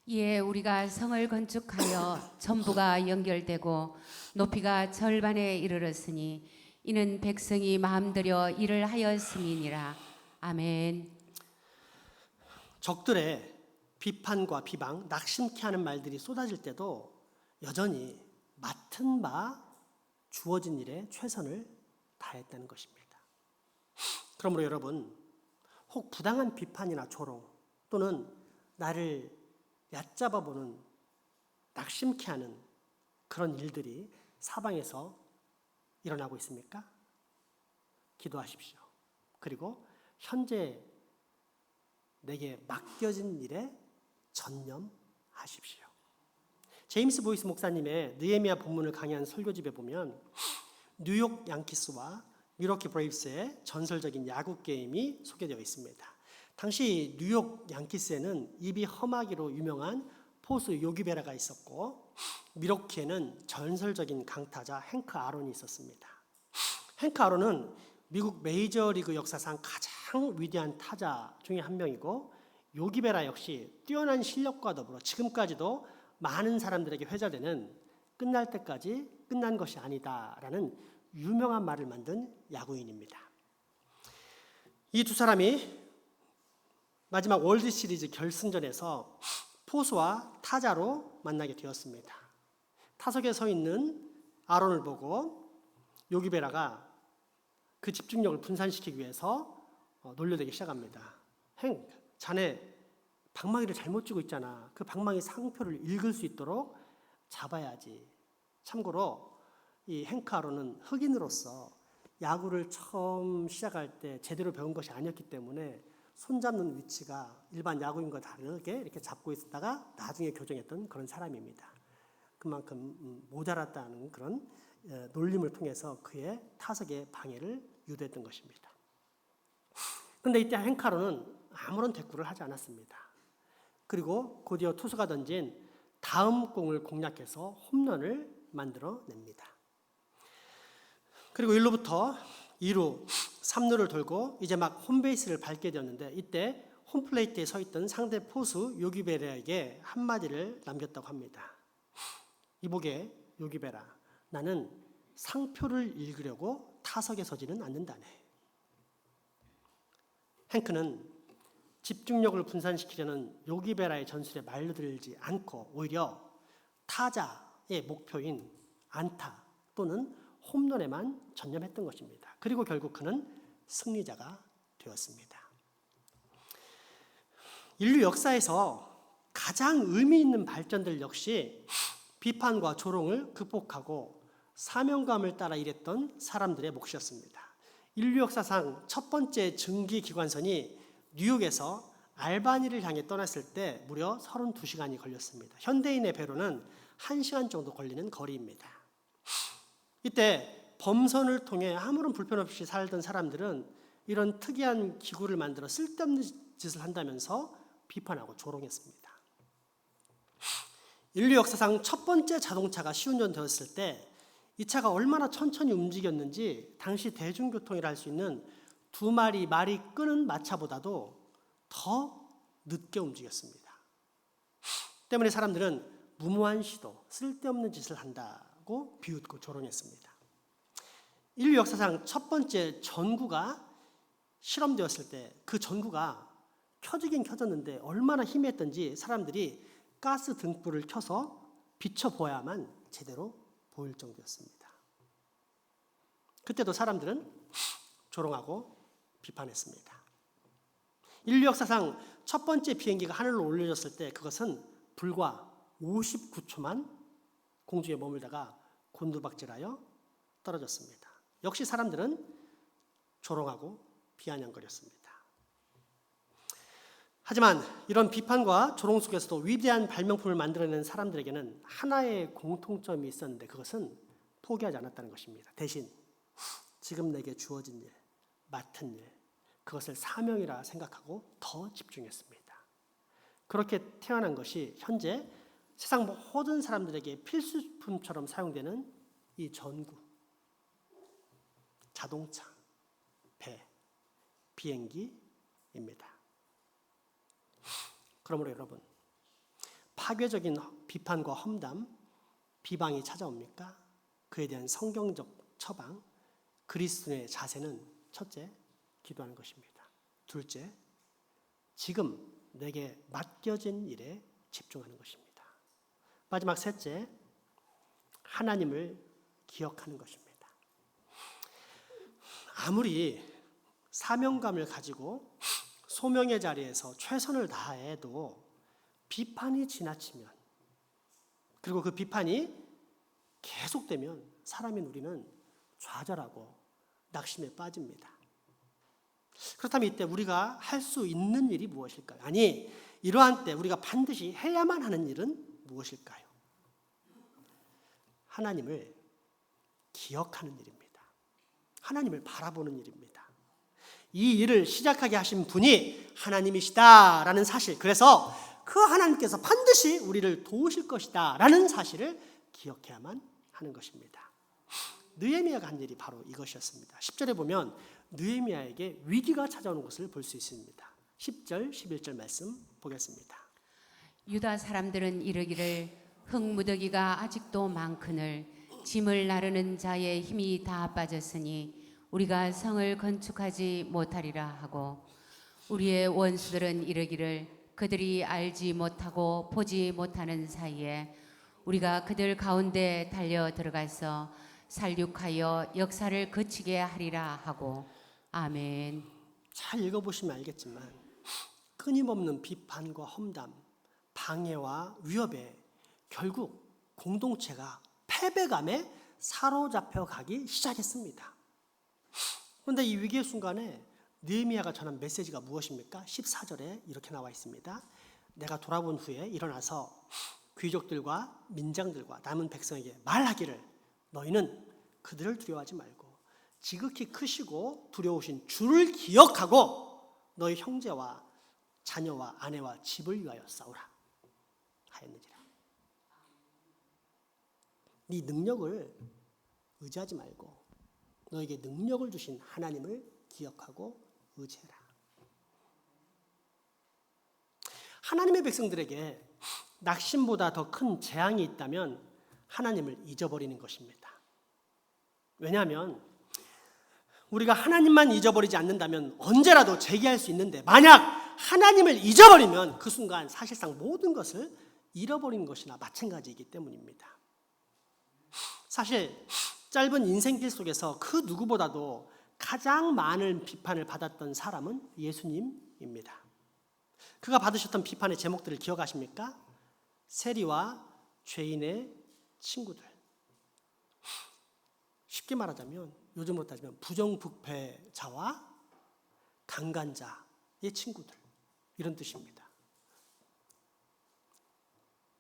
이에 우리가 성을 건축하여 전부가 연결되고 높이가 절반에 이르렀으니 이는 백성이 마음들여 일을 하였음이니라. 아멘. 적들의 비판과 비방, 낙심케 하는 말들이 쏟아질 때도 여전히 맡은 바 주어진 일에 최선을 다했다는 것입니다. 그러므로 여러분, 혹 부당한 비판이나 조롱 또는 나를 얕잡아보는 낙심케 하는 그런 일들이 사방에서 일어나고 있습니까? 기도하십시오. 그리고 현재 내게 맡겨진 일에 전념하십시오. 제임스 보이스 목사님의 느헤미야 본문을 강의한 설교집에 보면 뉴욕 양키스와 밀워키 브레이브스의 전설적인 야구 게임이 소개되어 있습니다. 당시 뉴욕 양키스에는 입이 험하기로 유명한 포수 요기 베라가 있었고 밀워키에는 전설적인 강타자 행크 아론이 있었습니다. 행크 아론은 미국 메이저리그 역사상 가장 위대한 타자 중에 한 명이고 요기 베라 역시 뛰어난 실력과 더불어 지금까지도 많은 사람들에게 회자되는 끝날 때까지 끝난 것이 아니다라는 유명한 말을 만든 야구인입니다. 이 두 사람이 마지막 월드 시리즈 결승전에서 포수와 타자로 만나게 되었습니다. 타석에 서 있는 아론을 보고 요기 베라가 그 집중력을 분산시키기 위해서 놀려대기 시작합니다. 행, 자네 방망이를 잘못 쥐고 있잖아. 그 방망이 상표를 읽을 수 있도록 잡아야지. 참고로 이 행크 아론은 흑인으로서 야구를 처음 시작할 때 제대로 배운 것이 아니었기 때문에 손잡는 위치가 일반 야구인과 다르게 이렇게 잡고 있다가 나중에 교정했던 그런 사람입니다. 그만큼 모자랐다는 그런 놀림을 통해서 그의 타석의 방해를 유도했던 것입니다. 그런데 이때 행크 아론은 아무런 대꾸를 하지 않았습니다. 그리고 곧이어 투수가 던진 다음 공을 공략해서 홈런을 만들어냅니다. 그리고 1루부터 2루, 3루를 돌고 이제 막 홈베이스를 밟게 되었는데 이때 홈플레이트에 서 있던 상대 포수 요기 베라에게 한마디를 남겼다고 합니다. 이보게 요기 베라, 나는 상표를 읽으려고 타석에 서지는 않는다네. 행크는 집중력을 분산시키려는 요기 베라의 전술에 말려들지 않고 오히려 타자의 목표인 안타 또는 홈런에만 전념했던 것입니다. 그리고 결국 그는 승리자가 되었습니다. 인류 역사에서 가장 의미 있는 발전들 역시 비판과 조롱을 극복하고 사명감을 따라 일했던 사람들의 몫이었습니다. 인류 역사상 첫 번째 증기 기관선이 뉴욕에서 알바니를 향해 떠났을 때 무려 32시간이 걸렸습니다. 현대인의 배로는 1시간 정도 걸리는 거리입니다. 이때 범선을 통해 아무런 불편 없이 살던 사람들은 이런 특이한 기구를 만들어 쓸데없는 짓을 한다면서 비판하고 조롱했습니다. 인류 역사상 첫 번째 자동차가 시운전되었을 때 이 차가 얼마나 천천히 움직였는지 당시 대중교통이라 할 수 있는 두 마리 말이 끄는 마차보다도 더 늦게 움직였습니다. 때문에 사람들은 무모한 시도, 쓸데없는 짓을 한다고 비웃고 조롱했습니다. 인류 역사상 첫 번째 전구가 실험되었을 때 그 전구가 켜지긴 켜졌는데 얼마나 희미했던지 사람들이 가스 등불을 켜서 비춰보아야만 제대로 보일 정도였습니다. 그때도 사람들은 조롱하고 비판했습니다. 인류 역사상 첫 번째 비행기가 하늘로 올려졌을 때 그것은 불과 59초만 공중에 머물다가 곤두박질하여 떨어졌습니다. 역시 사람들은 조롱하고 비아냥거렸습니다. 하지만 이런 비판과 조롱 속에서도 위대한 발명품을 만들어낸 사람들에게는 하나의 공통점이 있었는데 그것은 포기하지 않았다는 것입니다. 대신 지금 내게 주어진 일, 맡은 일, 그것을 사명이라 생각하고 더 집중했습니다. 그렇게 태어난 것이 현재 세상 모든 사람들에게 필수품처럼 사용되는 이 전구, 자동차, 배, 비행기입니다. 그러므로 여러분, 파괴적인 비판과 험담, 비방이 찾아옵니까? 그에 대한 성경적 처방, 그리스도의 자세는 첫째, 기도하는 것입니다. 둘째, 지금 내게 맡겨진 일에 집중하는 것입니다. 마지막 셋째, 하나님을 기억하는 것입니다. 아무리 사명감을 가지고 소명의 자리에서 최선을 다해도 비판이 지나치면 그리고 그 비판이 계속되면 사람인 우리는 좌절하고 낙심에 빠집니다. 그렇다면 이때 우리가 할 수 있는 일이 무엇일까요? 아니, 이러한 때 우리가 반드시 해야만 하는 일은 무엇일까요? 하나님을 기억하는 일입니다. 하나님을 바라보는 일입니다. 이 일을 시작하게 하신 분이 하나님이시다라는 사실, 그래서 그 하나님께서 반드시 우리를 도우실 것이다라는 사실을 기억해야만 하는 것입니다. 느헤미야가 한 일이 바로 이것이었습니다. 10절에 보면 느헤미야에게 위기가 찾아오는 것을 볼 수 있습니다. 10절, 11절 말씀 보겠습니다. 유다 사람들은 이르기를 흙무더기가 아직도 많거늘 짐을 나르는 자의 힘이 다 빠졌으니 우리가 성을 건축하지 못하리라 하고, 우리의 원수들은 이르기를 그들이 알지 못하고 보지 못하는 사이에 우리가 그들 가운데 달려 들어가서 살육하여 역사를 그치게 하리라 하고. 아멘. 잘 읽어보시면 알겠지만 끊임없는 비판과 험담, 방해와 위협에 결국 공동체가 패배감에 사로잡혀 가기 시작했습니다. 그런데 이 위기의 순간에 느헤미야가 전한 메시지가 무엇입니까? 14절에 이렇게 나와 있습니다. 내가 돌아본 후에 일어나서 귀족들과 민장들과 남은 백성에게 말하기를 너희는 그들을 두려워하지 말고 지극히 크시고 두려우신 주를 기억하고 너희 형제와 자녀와 아내와 집을 위하여 싸우라 하였느니라. 네 능력을 의지하지 말고 너에게 능력을 주신 하나님을 기억하고 의지해라. 하나님의 백성들에게 낙심보다 더 큰 재앙이 있다면 하나님을 잊어버리는 것입니다. 왜냐하면 우리가 하나님만 잊어버리지 않는다면 언제라도 재기할 수 있는데, 만약 하나님을 잊어버리면 그 순간 사실상 모든 것을 잃어버리는 것이나 마찬가지이기 때문입니다. 사실 짧은 인생길 속에서 그 누구보다도 가장 많은 비판을 받았던 사람은 예수님입니다. 그가 받으셨던 비판의 제목들을 기억하십니까? 세리와 죄인의 친구들. 쉽게 말하자면 요즘으로 따지면 부정부패자와 강간자의 친구들, 이런 뜻입니다.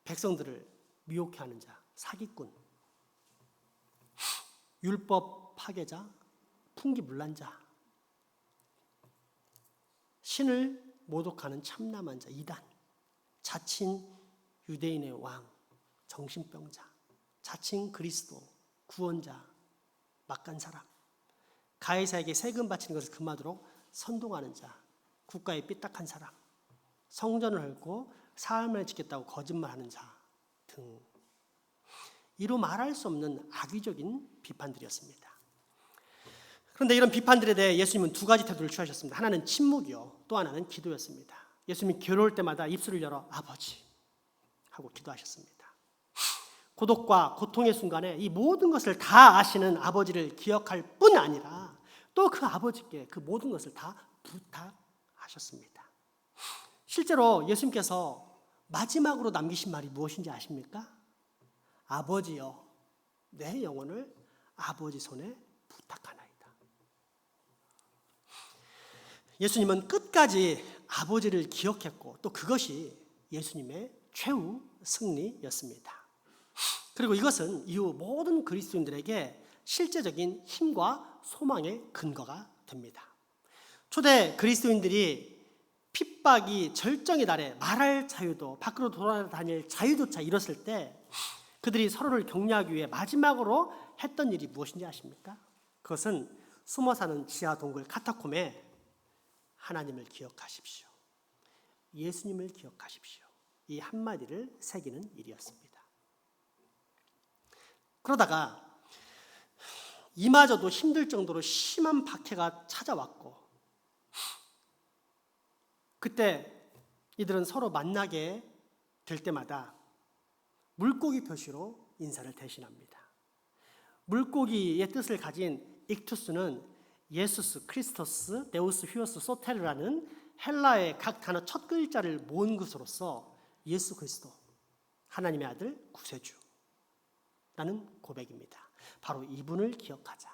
백성들을 미혹해 하는 자, 사기꾼, 율법 파괴자, 풍기문란자, 신을 모독하는 참남한 자, 이단, 자칭 유대인의 왕, 정신병자, 자칭 그리스도, 구원자, 막간 사람, 가해사에게 세금 바치는 것을 금하도록 선동하는 자, 국가에 삐딱한 사람, 성전을 헐고 사흘만에 짓겠다고 거짓말하는 자 등, 이로 말할 수 없는 악의적인 비판들이었습니다. 그런데 이런 비판들에 대해 예수님은 두 가지 태도를 취하셨습니다. 하나는 침묵이요, 또 하나는 기도였습니다. 예수님이 괴로울 때마다 입술을 열어 아버지 하고 기도하셨습니다. 고독과 고통의 순간에 이 모든 것을 다 아시는 아버지를 기억할 뿐 아니라 또 그 아버지께 그 모든 것을 다 부탁하셨습니다. 실제로 예수님께서 마지막으로 남기신 말이 무엇인지 아십니까? 아버지여, 내 영혼을 아버지 손에 부탁하나이다. 예수님은 끝까지 아버지를 기억했고 또 그것이 예수님의 최후 승리였습니다. 그리고 이것은 이후 모든 그리스도인들에게 실제적인 힘과 소망의 근거가 됩니다. 초대 그리스도인들이 핍박이 절정에 달해 말할 자유도, 밖으로 돌아다닐 자유조차 잃었을 때 그들이 서로를 격려하기 위해 마지막으로 했던 일이 무엇인지 아십니까? 그것은 숨어 사는 지하 동굴 카타콤에 하나님을 기억하십시오, 예수님을 기억하십시오, 이 한마디를 새기는 일이었습니다. 그러다가 이마저도 힘들 정도로 심한 박해가 찾아왔고, 그때 이들은 서로 만나게 될 때마다 물고기 표시로 인사를 대신합니다. 물고기의 뜻을 가진 익투스는 예수스, 크리스토스, 데우스, 휴오스, 소테르라는 헬라의 각 단어 첫 글자를 모은 것으로서 예수 그리스도, 하나님의 아들, 구세주라는 고백입니다. 바로 이분을 기억하자.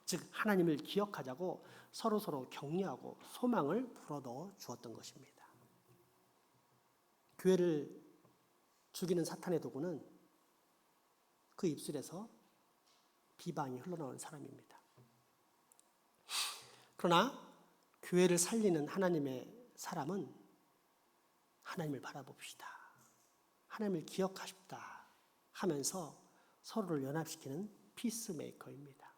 즉 하나님을 기억하자고 서로 격려하고 소망을 불어넣어 주었던 것입니다. 교회를 죽이는 사탄의 도구는 그 입술에서 비방이 흘러나오는 사람입니다. 그러나 교회를 살리는 하나님의 사람은 하나님을 바라봅시다. 하나님을 기억하십다 하면서 서로를 연합시키는 피스메이커입니다.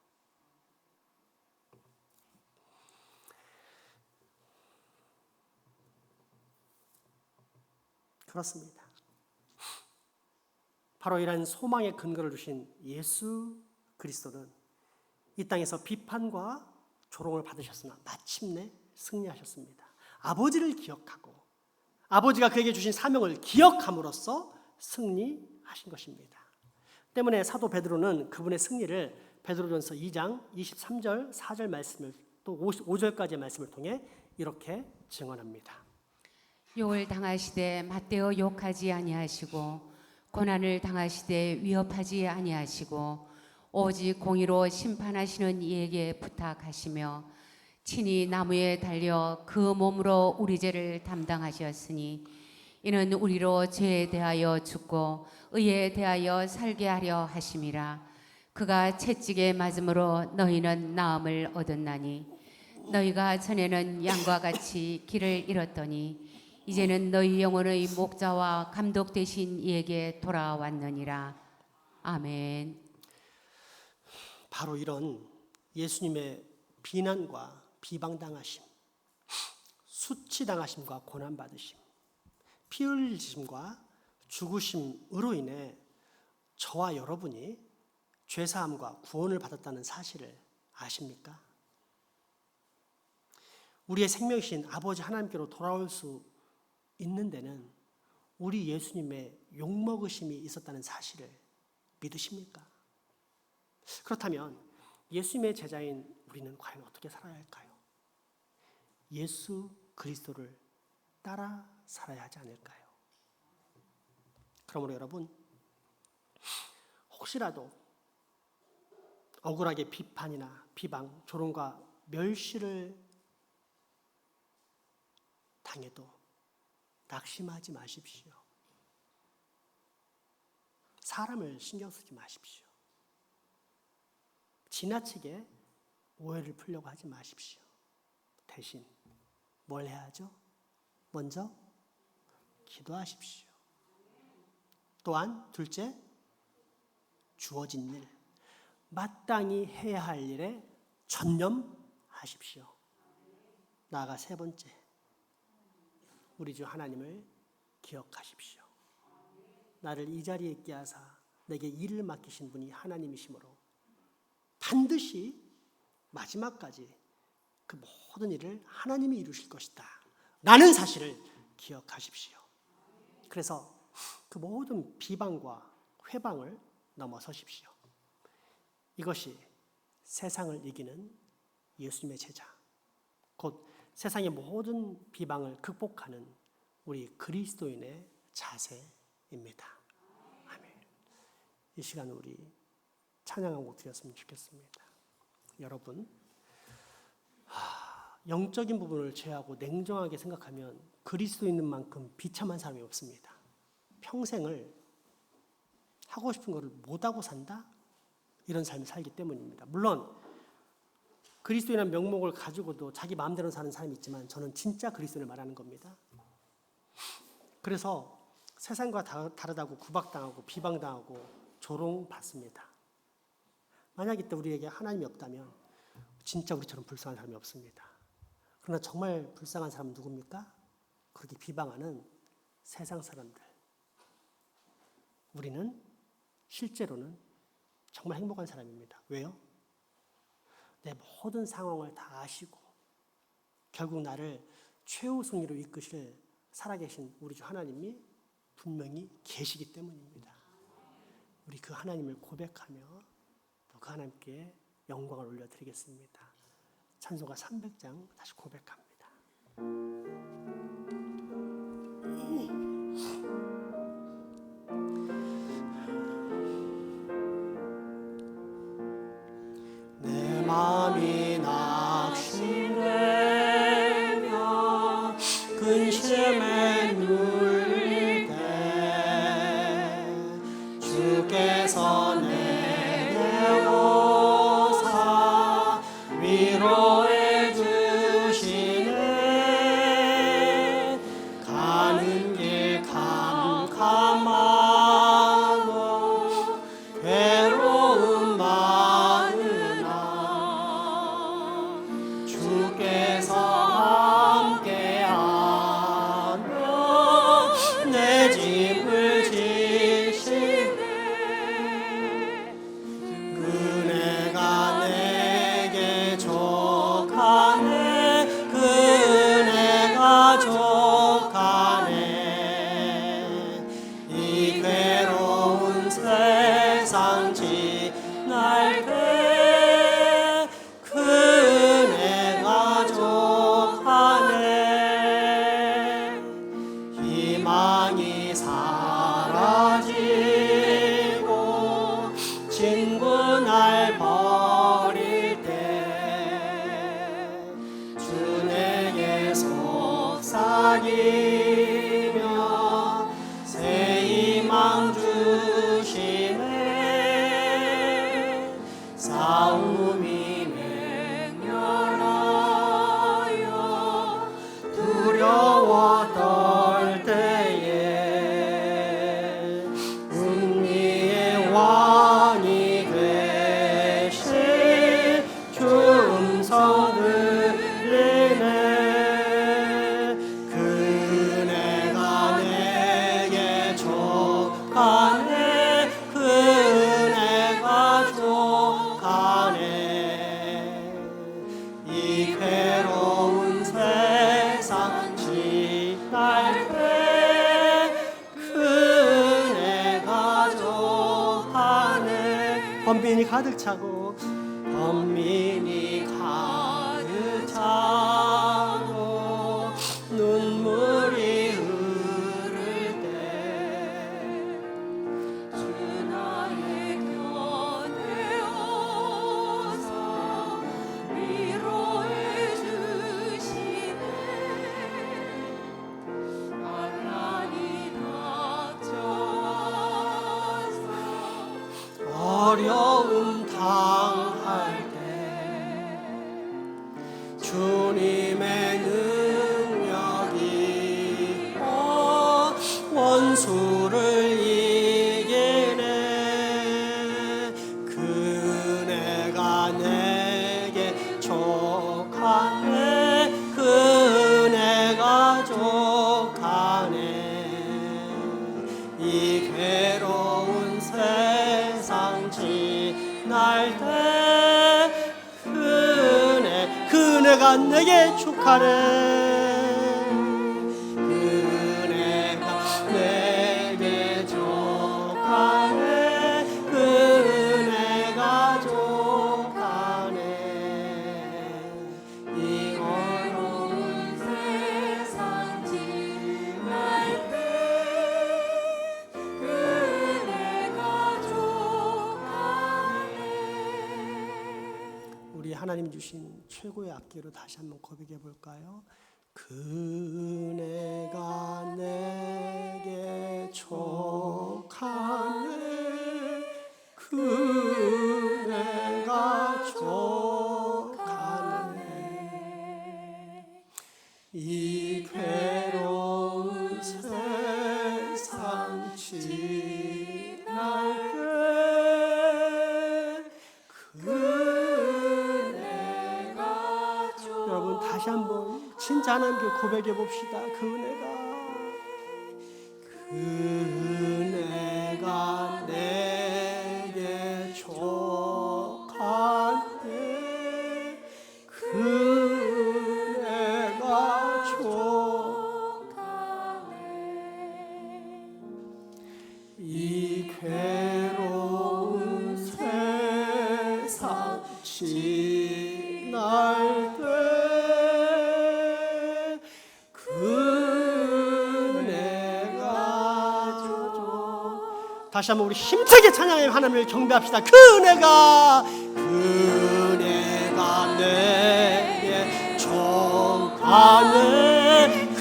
그렇습니다. 바로 이러한 소망의 근거를 주신 예수 그리스도는 이 땅에서 비판과 조롱을 받으셨으나 마침내 승리하셨습니다. 아버지를 기억하고 아버지가 그에게 주신 사명을 기억함으로써 승리하신 것입니다. 때문에 사도 베드로는 그분의 승리를 베드로전서 2장 23절 4절 말씀을 또 5절까지의 말씀을 통해 이렇게 증언합니다. 욕을 당하시되 맞대어 욕하지 아니하시고 고난을 당하시되 위협하지 아니하시고 오직 공의로 심판하시는 이에게 부탁하시며 친히 나무에 달려 그 몸으로 우리 죄를 담당하셨으니 이는 우리로 죄에 대하여 죽고 의에 대하여 살게 하려 하심이라. 그가 채찍에 맞음으로 너희는 나음을 얻었나니 너희가 전에는 양과 같이 길을 잃었더니 이제는 너희 영혼의 목자와 감독 되신 이에게 돌아왔느니라. 아멘. 바로 이런 예수님의 비난과 비방당하심, 수치당하심과 고난받으심, 피 흘리심과 죽으심으로 인해 저와 여러분이 죄사함과 구원을 받았다는 사실을 아십니까? 우리의 생명이신 아버지 하나님께로 돌아올 수 있는 데는 우리 예수님의 욕먹으심이 있었다는 사실을 믿으십니까? 그렇다면 예수님의 제자인 우리는 과연 어떻게 살아야 할까요? 예수 그리스도를 따라 살아야 하지 않을까요? 그러므로 여러분, 혹시라도 억울하게 비판이나 비방, 조롱과 멸시를 당해도 낙심하지 마십시오. 사람을 신경 쓰지 마십시오. 지나치게 오해를 풀려고 하지 마십시오. 대신 뭘 해야 하죠? 먼저 기도하십시오. 또한 둘째, 주어진 일, 마땅히 해야 할 일에 전념하십시오. 나아가 세 번째, 우리 주 하나님을 기억하십시오. 나를 이 자리에 있게 하사 내게 일을 맡기신 분이 하나님이시므로 반드시 마지막까지 그 모든 일을 하나님이 이루실 것이다 라는 사실을 기억하십시오. 그래서 그 모든 비방과 회방을 넘어서십시오. 이것이 세상을 이기는 예수님의 제자, 곧 세상의 모든 비방을 극복하는 우리 그리스도인의 자세입니다. 아멘. 이 시간 우리 찬양 한 곡 드렸으면 좋겠습니다. 여러분, 영적인 부분을 제하고 냉정하게 생각하면 그리스도인만큼 비참한 사람이 없습니다. 평생을 하고 싶은 것을 못하고 산다? 이런 삶을 살기 때문입니다. 물론 그리스도인이라는 명목을 가지고도 자기 마음대로 사는 사람이 있지만 저는 진짜 그리스도인을 말하는 겁니다. 그래서 세상과 다르다고 구박당하고 비방당하고 조롱받습니다. 만약 이때 우리에게 하나님이 없다면 진짜 우리처럼 불쌍한 사람이 없습니다. 그러나 정말 불쌍한 사람은 누굽니까? 그렇게 비방하는 세상 사람들. 우리는 실제로는 정말 행복한 사람입니다. 왜요? 내 모든 상황을 다 아시고 결국 나를 최우승리로 이끄실 살아계신 우리 주 하나님이 분명히 계시기 때문입니다. 우리 그 하나님을 고백하며 또 그 하나님께 영광을 올려드리겠습니다. 찬송가 300장 다시 고백합니다. 감사기며 새 희망 주시네. 싸움이 맹렬하여 두려워 떨 때에 은미의 왕이 되신 주 음성 들리네. 그네가 내게 족하네. 그네가 족하네. 이 괴로운 세상 지날 때 그네가 족하네. 번민이 가득 차고 번민이 가득 차고 눈물이 흐를 때 주 나의 곁에 오서 위로해 주시네. 환난이 닥쳐와서 어려움 당할 때 주님의 능력이 원수를 이기네. 그네가 내게 족하네. 그네가 족하네. 이 괴로운 세상 지날 때 그네가 내게 족하네. 그네가 내게 족하네. 그네가 족하네. 이 어려운 세상 지날 때 그네가 족하네. 우리 하나님 주신 최고의 악기로 다시 한번 고백해 볼까요? 그네가 내게 족하네. 그네가 족하네. 이 괴로운 세상 지날 때 그네가 족. 여러분 다시 한번 진짜 하나님께 고백해 봅시다. 그네가 내게 족하네. 그네가 족하네. 이 괴로운 세상 지날 때 다시 한번 우리 힘차게 찬양하며 하나님을 경배합시다. 그네가 내게 족하네.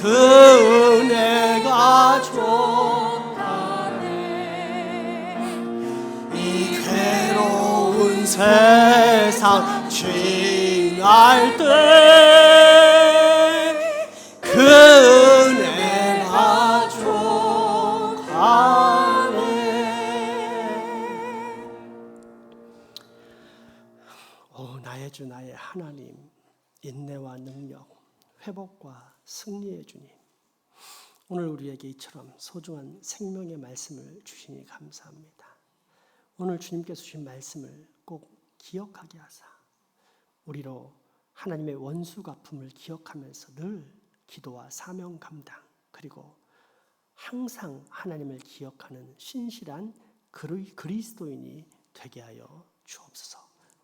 그네가 족하네. 이 괴로운 세상 지날 때 그네가 족하네. 나의 주 나의 하나님, 인내와 능력, 회복과 승리의 주님, 오늘 우리에게 이처럼 소중한 생명의 말씀을 주시니 감사합니다. 오늘 주님께서 주신 말씀을 꼭 기억하게 하사 우리로 하나님의 원수 갚음을 기억하면서 늘 기도와 사명 감당, 그리고 항상 하나님을 기억하는 신실한 그리스도인이 되게 하여 주옵소서.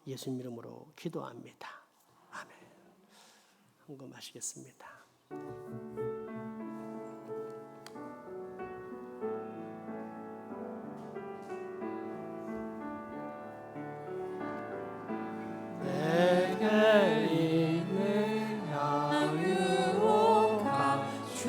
예수님 이름으로 기도합니다. 아멘. 헌금하시겠습니다. 내게 있는 야유로가 주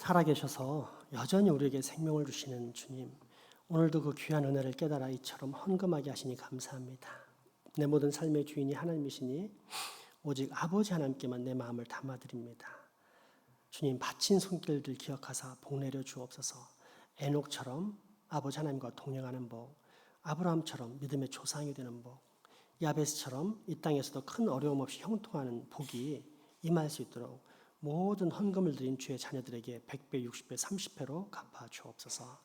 살아계셔서 여전히 우리에게 생명을 주시는 주님, 오늘도 그 귀한 은혜를 깨달아 이처럼 헌금하게 하시니 감사합니다. 내 모든 삶의 주인이 하나님이시니 오직 아버지 하나님께만 내 마음을 담아드립니다. 주님, 바친 손길들 기억하사 복 내려 주옵소서. 에녹처럼 아버지 하나님과 동행하는 복, 아브라함처럼 믿음의 조상이 되는 복, 야베스처럼 이 땅에서도 큰 어려움 없이 형통하는 복이 임할 수 있도록 모든 헌금을 드린 주의 자녀들에게 100배, 60배, 30배로 갚아 주옵소서.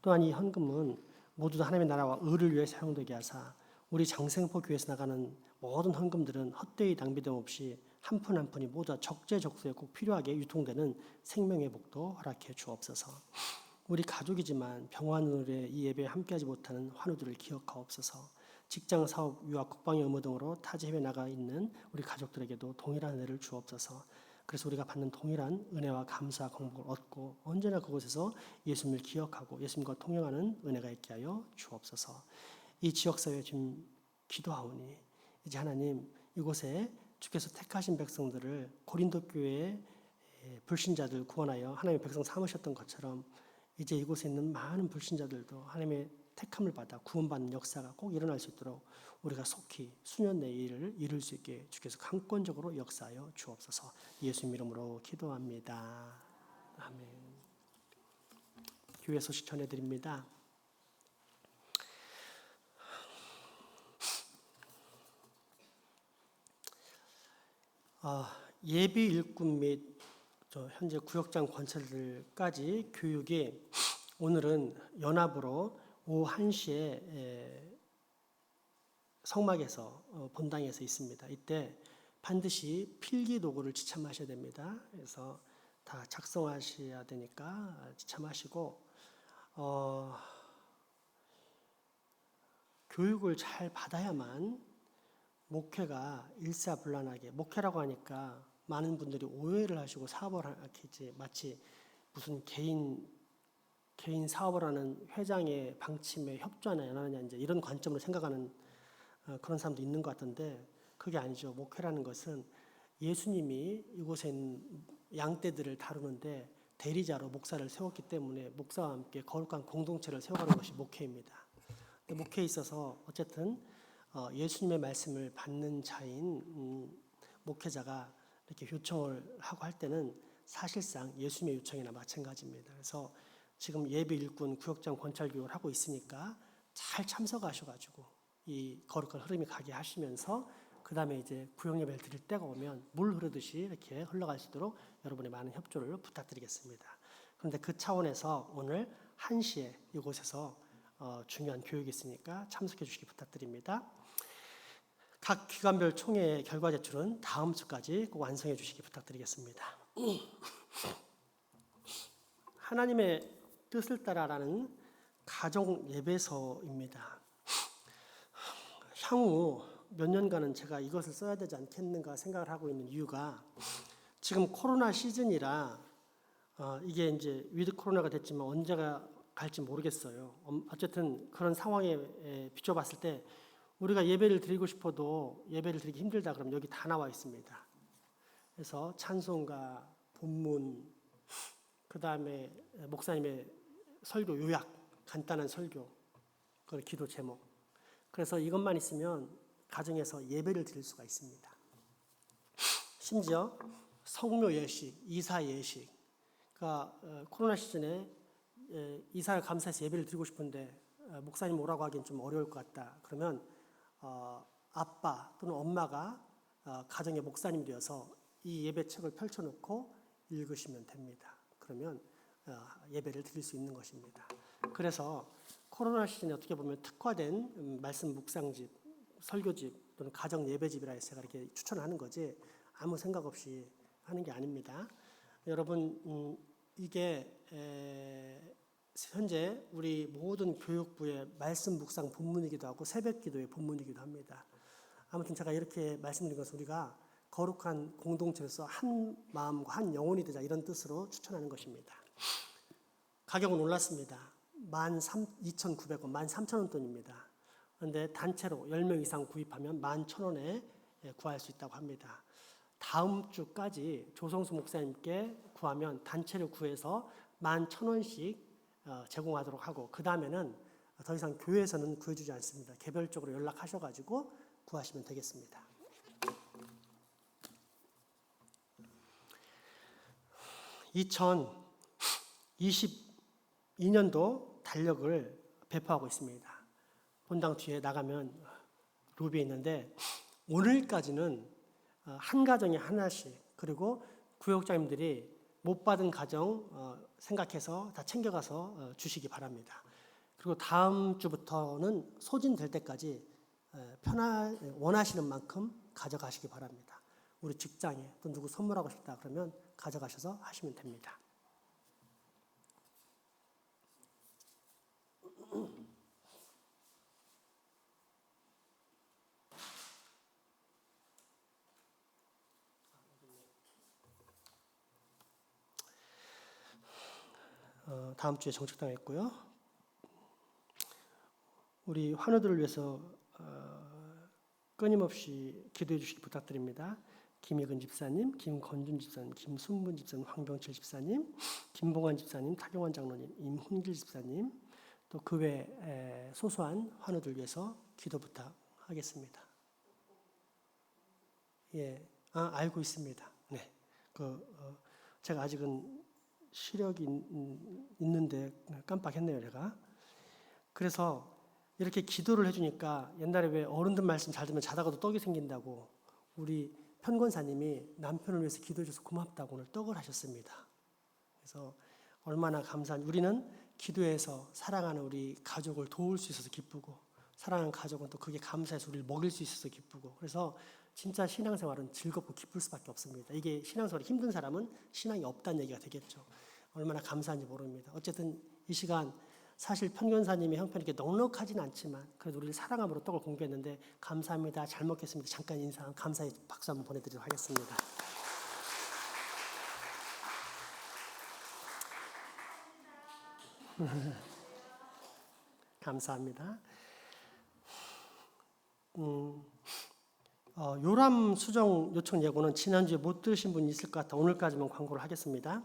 또한 이 헌금은 모두 다 하나님의 나라와 의를 위해 사용되게 하사 우리 장생포 교회에서 나가는 모든 헌금들은 헛되이 낭비됨 없이 한 푼 한 푼이 모두 적재적소에 꼭 필요하게 유통되는 생명의 복도 허락해 주옵소서. 우리 가족이지만 병환으로의 이 예배에 함께하지 못하는 환우들을 기억하옵소서. 직장, 사업, 유학, 국방의 의무 등으로 타지 해외 나가 있는 우리 가족들에게도 동일한 은혜를 주옵소서. 그래서 우리가 받는 동일한 은혜와 감사, 공복을 얻고 언제나 그곳에서 예수님을 기억하고 예수님과 통행하는 은혜가 있게 하여 주옵소서. 이 지역사회에 지금 기도하오니 이제 하나님 이곳에 주께서 택하신 백성들을 고린도 교회의 불신자들 구원하여 하나님의 백성 삼으셨던 것처럼 이제 이곳에 있는 많은 불신자들도 하나님의 택함을 받아 구원받는 역사가 꼭 일어날 수 있도록 우리가 속히 수년 내에 이를 이룰 수 있게 주께서 강권적으로 역사하여 주옵소서. 예수님 이름으로 기도합니다. 아멘. 교회 소식 전해드립니다. 예비 일꾼 및 현재 구역장 권찰들까지 교육이 오늘은 연합으로 오후 1시에 성막에서 본당에서 있습니다. 이때 반드시 필기 도구를 지참하셔야 됩니다. 그래서 다 작성하셔야 되니까 지참하시고 교육을 잘 받아야만 목회가 일사불란하게, 목회라고 하니까 많은 분들이 오해를 하시고 사업을 하지 마치 무슨 개인 사업을 하는 회장의 방침에 협조하느냐 안 하느냐 이제 이런 관점으로 생각하는 그런 사람도 있는 것 같은데 그게 아니죠. 목회라는 것은 예수님이 이곳에 있는 양떼들을 다루는데 대리자로 목사를 세웠기 때문에 목사와 함께 거룩한 공동체를 세워가는 것이 목회입니다. 목회에 있어서 어쨌든 예수님의 말씀을 받는 자인 목회자가 이렇게 요청을 하고 할 때는 사실상 예수님의 요청이나 마찬가지입니다. 그래서 지금 예비 일꾼 구역장 권찰 교육을 하고 있으니까 잘 참석하셔가지고 이 거룩한 흐름이 가게 하시면서 그 다음에 이제 구역 예배를 드릴 때가 오면 물 흐르듯이 이렇게 흘러갈 수 있도록 여러분의 많은 협조를 부탁드리겠습니다. 그런데 그 차원에서 오늘 1시에 이곳에서 중요한 교육이 있으니까 참석해 주시기 부탁드립니다. 각 기관별 총회 결과 제출은 다음 주까지 꼭 완성해 주시기 부탁드리겠습니다. 하나님의 뜻을 따라라는 가정 예배서입니다. 향후 몇 년간은 제가 이것을 써야 되지 않겠는가 생각을 하고 있는 이유가 지금 코로나 시즌이라 이게 이제 위드 코로나가 됐지만 언제가 갈지 모르겠어요. 어쨌든 그런 상황에 비춰봤을 때 우리가 예배를 드리고 싶어도 예배를 드리기 힘들다 그러면 여기 다 나와 있습니다. 그래서 찬송가, 본문, 그 다음에 목사님의 설교 요약, 간단한 설교, 그 기도 제목. 그래서 이것만 있으면 가정에서 예배를 드릴 수가 있습니다. 심지어 성묘 예식, 이사 예식. 그러니까 코로나 시즌에 이사를 감사해서 예배를 드리고 싶은데 목사님 오라고 하기엔 좀 어려울 것 같다. 그러면 아빠 또는 엄마가 가정의 목사님 되어서 이 예배책을 펼쳐놓고 읽으시면 됩니다. 그러면 예배를 드릴 수 있는 것입니다. 그래서 코로나 시즌에 어떻게 보면 특화된 말씀 묵상집, 설교집 또는 가정 예배집이라 해서 제가 이렇게 추천하는 거지 아무 생각 없이 하는 게 아닙니다. 여러분 이게 현재 우리 모든 교육부의 말씀 묵상 본문이기도 하고 새벽 기도의 본문이기도 합니다. 아무튼 제가 이렇게 말씀드린 것은 우리가 거룩한 공동체로서 한 마음과 한 영혼이 되자 이런 뜻으로 추천하는 것입니다. 가격은 올랐습니다. 12,900원, 13,000원 돈입니다. 그런데 단체로 10명 이상 구입하면 11,000원에 구할 수 있다고 합니다. 다음 주까지 조성수 목사님께 구하면 단체를 구해서 11,000원씩 제공하도록 하고, 그 다음에는 더 이상 교회에서는 구해주지 않습니다. 개별적으로 연락하셔가지고 구하시면 되겠습니다. (2022년도) 달력을 배포하고 있습니다. 본당 뒤에 나가면 로비에 있는데, 오늘까지는 한 가정에 하나씩, 그리고 구역장님들이 못 받은 가정 생각해서 다 챙겨가서 주시기 바랍니다. 그리고 다음 주부터는 소진될 때까지 원하시는 만큼 가져가시기 바랍니다. 우리 직장에 또 누구 선물하고 싶다 그러면 가져가셔서 하시면 됩니다. 다음 주에 정책당했고요. 우리 환우들을 위해서 끊임없이 기도해 주시기 부탁드립니다. 김희근 집사님, 김건준 집사님, 김순분 집사님, 황병철 집사님, 김봉환 집사님, 타경환 장로님, 임훈길 집사님, 또 그 외 소소한 환우들 위해서 기도 부탁하겠습니다. 예, 알고 있습니다. 네, 제가 아직은 시력이 있는데 깜빡했네요, 제가. 그래서 이렇게 기도를 해주니까, 옛날에 왜 어른들 말씀 잘 들으면 자다가도 떡이 생긴다고, 우리 편권사님이 남편을 위해서 기도해줘서 고맙다고 오늘 떡을 하셨습니다. 그래서 얼마나 감사한지, 우리는 기도해서 사랑하는 우리 가족을 도울 수 있어서 기쁘고, 사랑하는 가족은 또 그게 감사해서 우리를 먹일 수 있어서 기쁘고, 그래서 진짜 신앙생활은 즐겁고 기쁠 수밖에 없습니다. 이게 신앙생활이 힘든 사람은 신앙이 없다는 얘기가 되겠죠. 얼마나 감사한지 모릅니다. 어쨌든 이 시간 사실 편견사님의 형편이 이렇게 넉넉하진 않지만 그래도 우리를 사랑함으로 떡을 공개했는데, 감사합니다, 잘 먹겠습니다, 잠깐 인사, 감사의 박수 한번 보내드리도록 하겠습니다. 감사합니다. 요람 수정 요청 예고는 지난주에 못 들으신 분 있을 것 같아 오늘까지만 광고를 하겠습니다.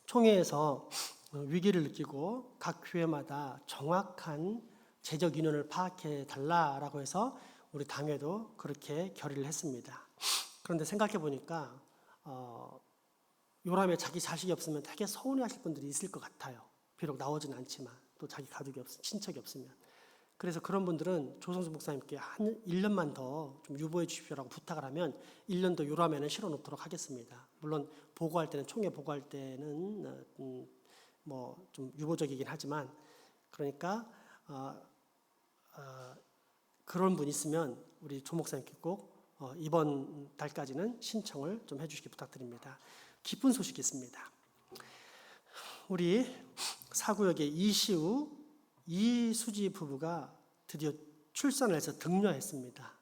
총회에서 위기를 느끼고 각 교회마다 정확한 재적 인원을 파악해 달라라고 해서 우리 당회도 그렇게 결의를 했습니다. 그런데 생각해 보니까 요람에 자기 자식이 없으면 되게 서운해하실 분들이 있을 것 같아요. 비록 나오진 않지만 또 자기 가족이 친척이 없으면. 그래서 그런 분들은 조성수 목사님께 한 1년만 더 좀 유보해 주십시오라고 부탁을 하면 1년 더 요람에는 실어 놓도록 하겠습니다. 물론 보고할 때는, 총회 보고할 때는 뭐 좀 유보적이긴 하지만, 그러니까 그런 분 있으면 우리 조 목사님께 꼭 이번 달까지는 신청을 좀 해주시기 부탁드립니다. 기쁜 소식이 있습니다. 우리 사구역의 이시우 이수지 부부가 드디어 출산을 해서 등려했습니다.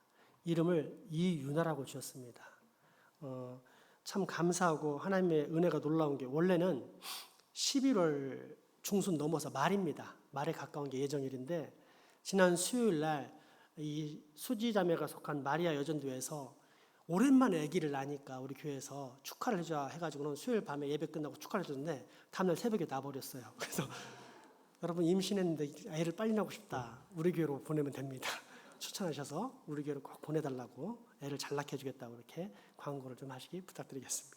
이름을 이유나라고 지었습니다. 참 감사하고 하나님의 은혜가 놀라운 게, 원래는 11월 중순 넘어서 말입니다. 말에 가까운 게 예정일인데, 지난 수요일 날 이 수지 자매가 속한 마리아 여전도에서 오랜만에 아기를 낳으니까 우리 교회에서 축하를 해줘야 해가지고는 수요일 밤에 예배 끝나고 축하를 해줬는데 다음날 새벽에 나버렸어요. 그래서 여러분 임신했는데 애를 빨리 낳고 싶다, 우리 교회로 보내면 됩니다. 추천하셔서 우리 교회로 꼭 보내달라고, 애를 잘 낳게 해주겠다고 이렇게 광고를 좀 하시기 부탁드리겠습니다.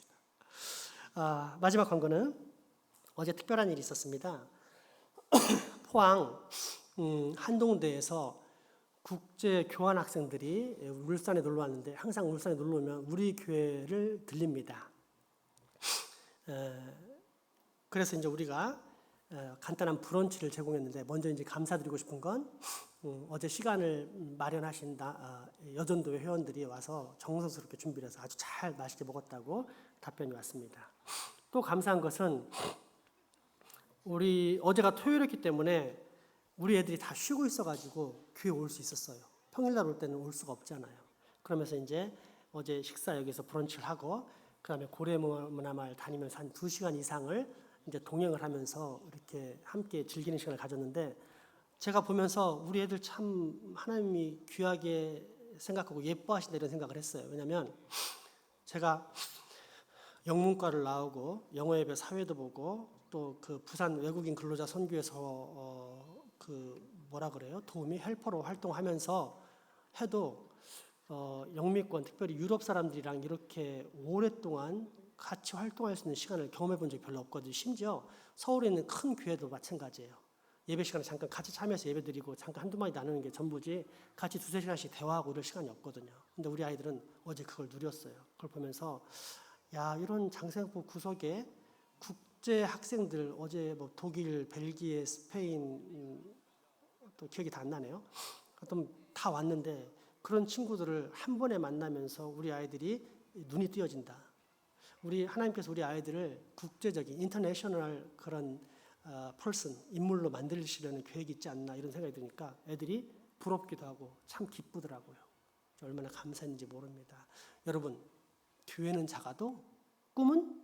마지막 광고는 어제 특별한 일이 있었습니다. 포항 한동대에서 국제 교환 학생들이 울산에 놀러 왔는데, 항상 울산에 놀러 오면 우리 교회를 들립니다. 그래서 이제 우리가 간단한 브런치를 제공했는데, 먼저 이제 감사드리고 싶은 건 어제 시간을 마련하신 여전도회 회원들이 와서 정성스럽게 준비를 해서 아주 잘 맛있게 먹었다고 답변이 왔습니다. 또 감사한 것은, 우리 어제가 토요일이었기 때문에 우리 애들이 다 쉬고 있어가지고 교회 올 수 있었어요. 평일날 올 때는 올 수가 없잖아요. 그러면서 이제 어제 식사 여기서 브런치를 하고, 그다음에 고래문화마을 다니면서 한 2시간 이상을 이제 동행을 하면서 이렇게 함께 즐기는 시간을 가졌는데, 제가 보면서 우리 애들 참 하나님이 귀하게 생각하고 예뻐하신다 이런 생각을 했어요. 왜냐하면 제가 영문과를 나오고 영어예배 사회도 보고 또 그 부산 외국인 근로자 선교에서 그 뭐라 그래요? 도우미 헬퍼로 활동하면서 해도 영미권 특별히 유럽 사람들이랑 이렇게 오랫동안 같이 활동할 수 있는 시간을 경험해 본 적이 별로 없거든요. 심지어 서울에 있는 큰 교회도 마찬가지예요. 예배 시간에 잠깐 같이 참여해서 예배 드리고 잠깐 한두 마디 나누는 게 전부지 같이 두세 시간씩 대화하고 이럴 시간이 없거든요. 근데 우리 아이들은 어제 그걸 누렸어요. 그걸 보면서 야, 이런 장생부 구석에 국제 학생들 어제 뭐 독일, 벨기에, 스페인 또 기억이 다 안 나네요. 하여튼 다 왔는데 그런 친구들을 한 번에 만나면서 우리 아이들이 눈이 띄어진다. 우리 하나님께서 우리 아이들을 국제적인 인터내셔널 그런 person 인물로 만드시려는 계획이 있지 않나 이런 생각이 드니까 애들이 부럽기도 하고 참 기쁘더라고요. 얼마나 감사했는지 모릅니다. 여러분, 교회는 작아도 꿈은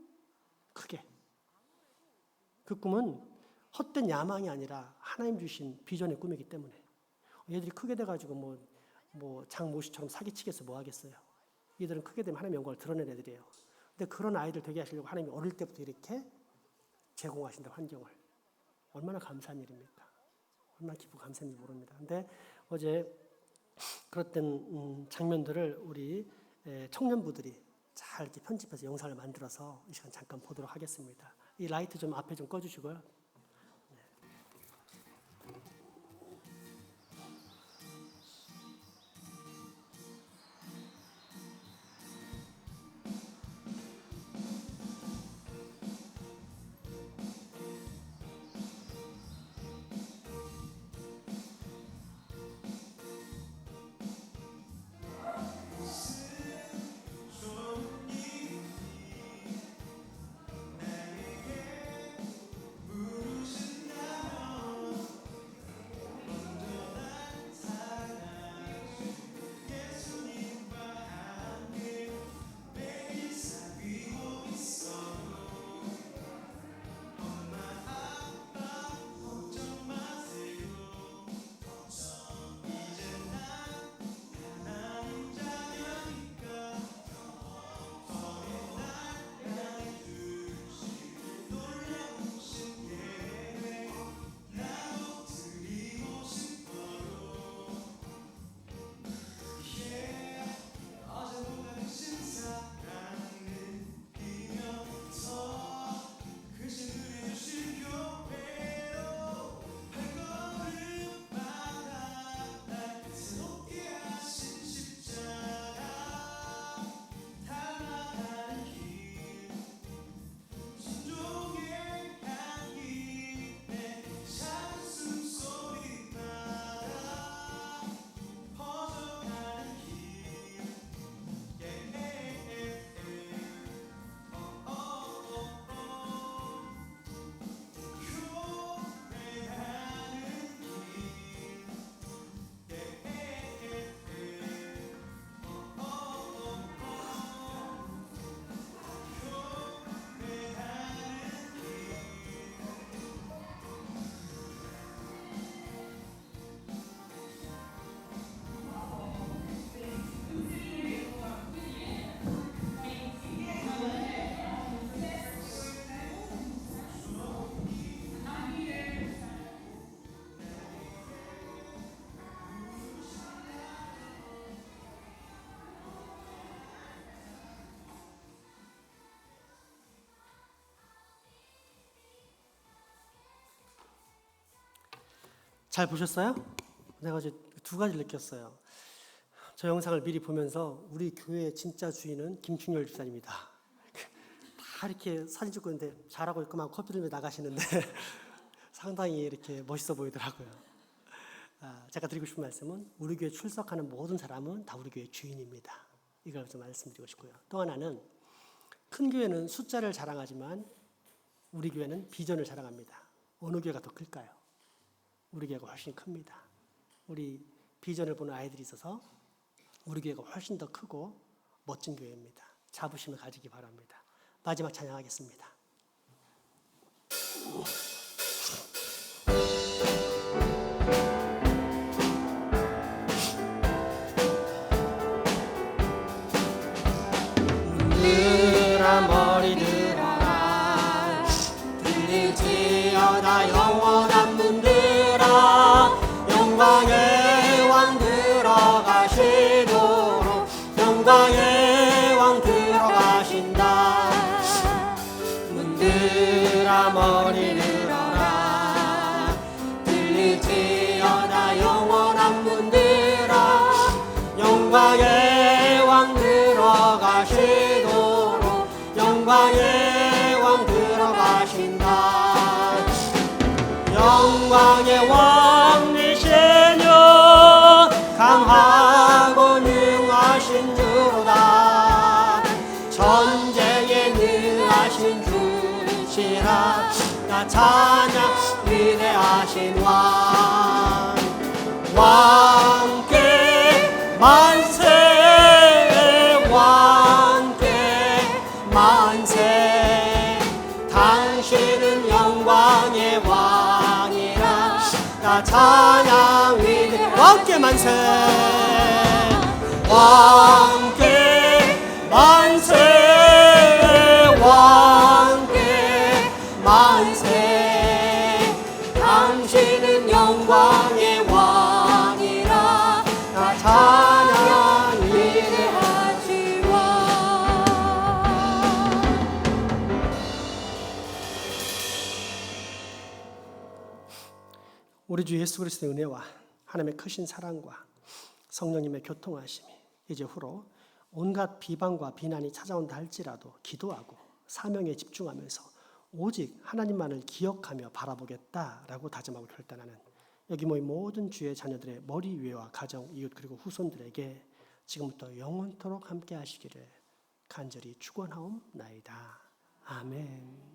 크게. 그 꿈은 헛된 야망이 아니라 하나님 주신 비전의 꿈이기 때문에 얘들이 크게 돼가지고 뭐 장모씨처럼 사기치겠어 뭐 하겠어요. 얘들은 크게 되면 하나님의 영광을 드러낸 애들이에요. 근데 그런 아이들 되게 하시려고 하나님이 어릴 때부터 이렇게 제공하신다 환경을. 얼마나 감사한 일입니까? 얼마나 기쁘고 감사한지 모릅니다. 근데 어제 그랬던 장면들을 우리 청년부들이 잘 이렇게 편집해서 영상을 만들어서 이 시간 잠깐 보도록 하겠습니다. 이 라이트 좀 앞에 좀 꺼주시고요. 잘 보셨어요? 내가 어제 두 가지를 느꼈어요. 저 영상을 미리 보면서 우리 교회의 진짜 주인은 김충렬 집사님이다. 다 이렇게 사진 찍고 있는데 잘하고 있구만 커피 들며 나가시는데 상당히 이렇게 멋있어 보이더라고요. 제가 드리고 싶은 말씀은 우리 교회 출석하는 모든 사람은 다 우리 교회 주인입니다. 이걸 좀 말씀드리고 싶고요. 또 하나는 큰 교회는 숫자를 자랑하지만 우리 교회는 비전을 자랑합니다. 어느 교회가 더 클까요? 우리 교회가 훨씬 큽니다. 우리 비전을 보는 아이들이 있어서 우리 교회가 훨씬 더 크고 멋진 교회입니다. 자부심을 가지기 바랍니다. 마지막 찬양하겠습니다. 들릴지어다 영원한 문들아 영광의 왕 들어가시도록 영광의 왕 들어가신다. 문들아 머리 들어라 들릴지어다 영원한 문들아 영광의 왕 들어가시도록 영광의 왕 들어가신다. 영광의 왕이시며 강하고 능하신 주로다. 전쟁에 능하신 주시라. 나 찬양 위대하신 왕. 왕께 만세 왕께 만세. 당신은 영광의 왕이라. 나 찬양 위대 왕께 만세 왕께 만세 왕께 만세. 당신은 영광의 왕이라. 나 찬양 위대하시 왕. 우리 주 예수 그리스도의 은혜와 하나님의 크신 사랑과 성령님의 교통하심이 이제 후로 온갖 비방과 비난이 찾아온다 할지라도 기도하고 사명에 집중하면서 오직 하나님만을 기억하며 바라보겠다라고 다짐하고 결단하는 여기 모인 모든 주의 자녀들의 머리 위와 가정, 이웃 그리고 후손들에게 지금부터 영원토록 함께 하시기를 간절히 축원하옵나이다. 아멘.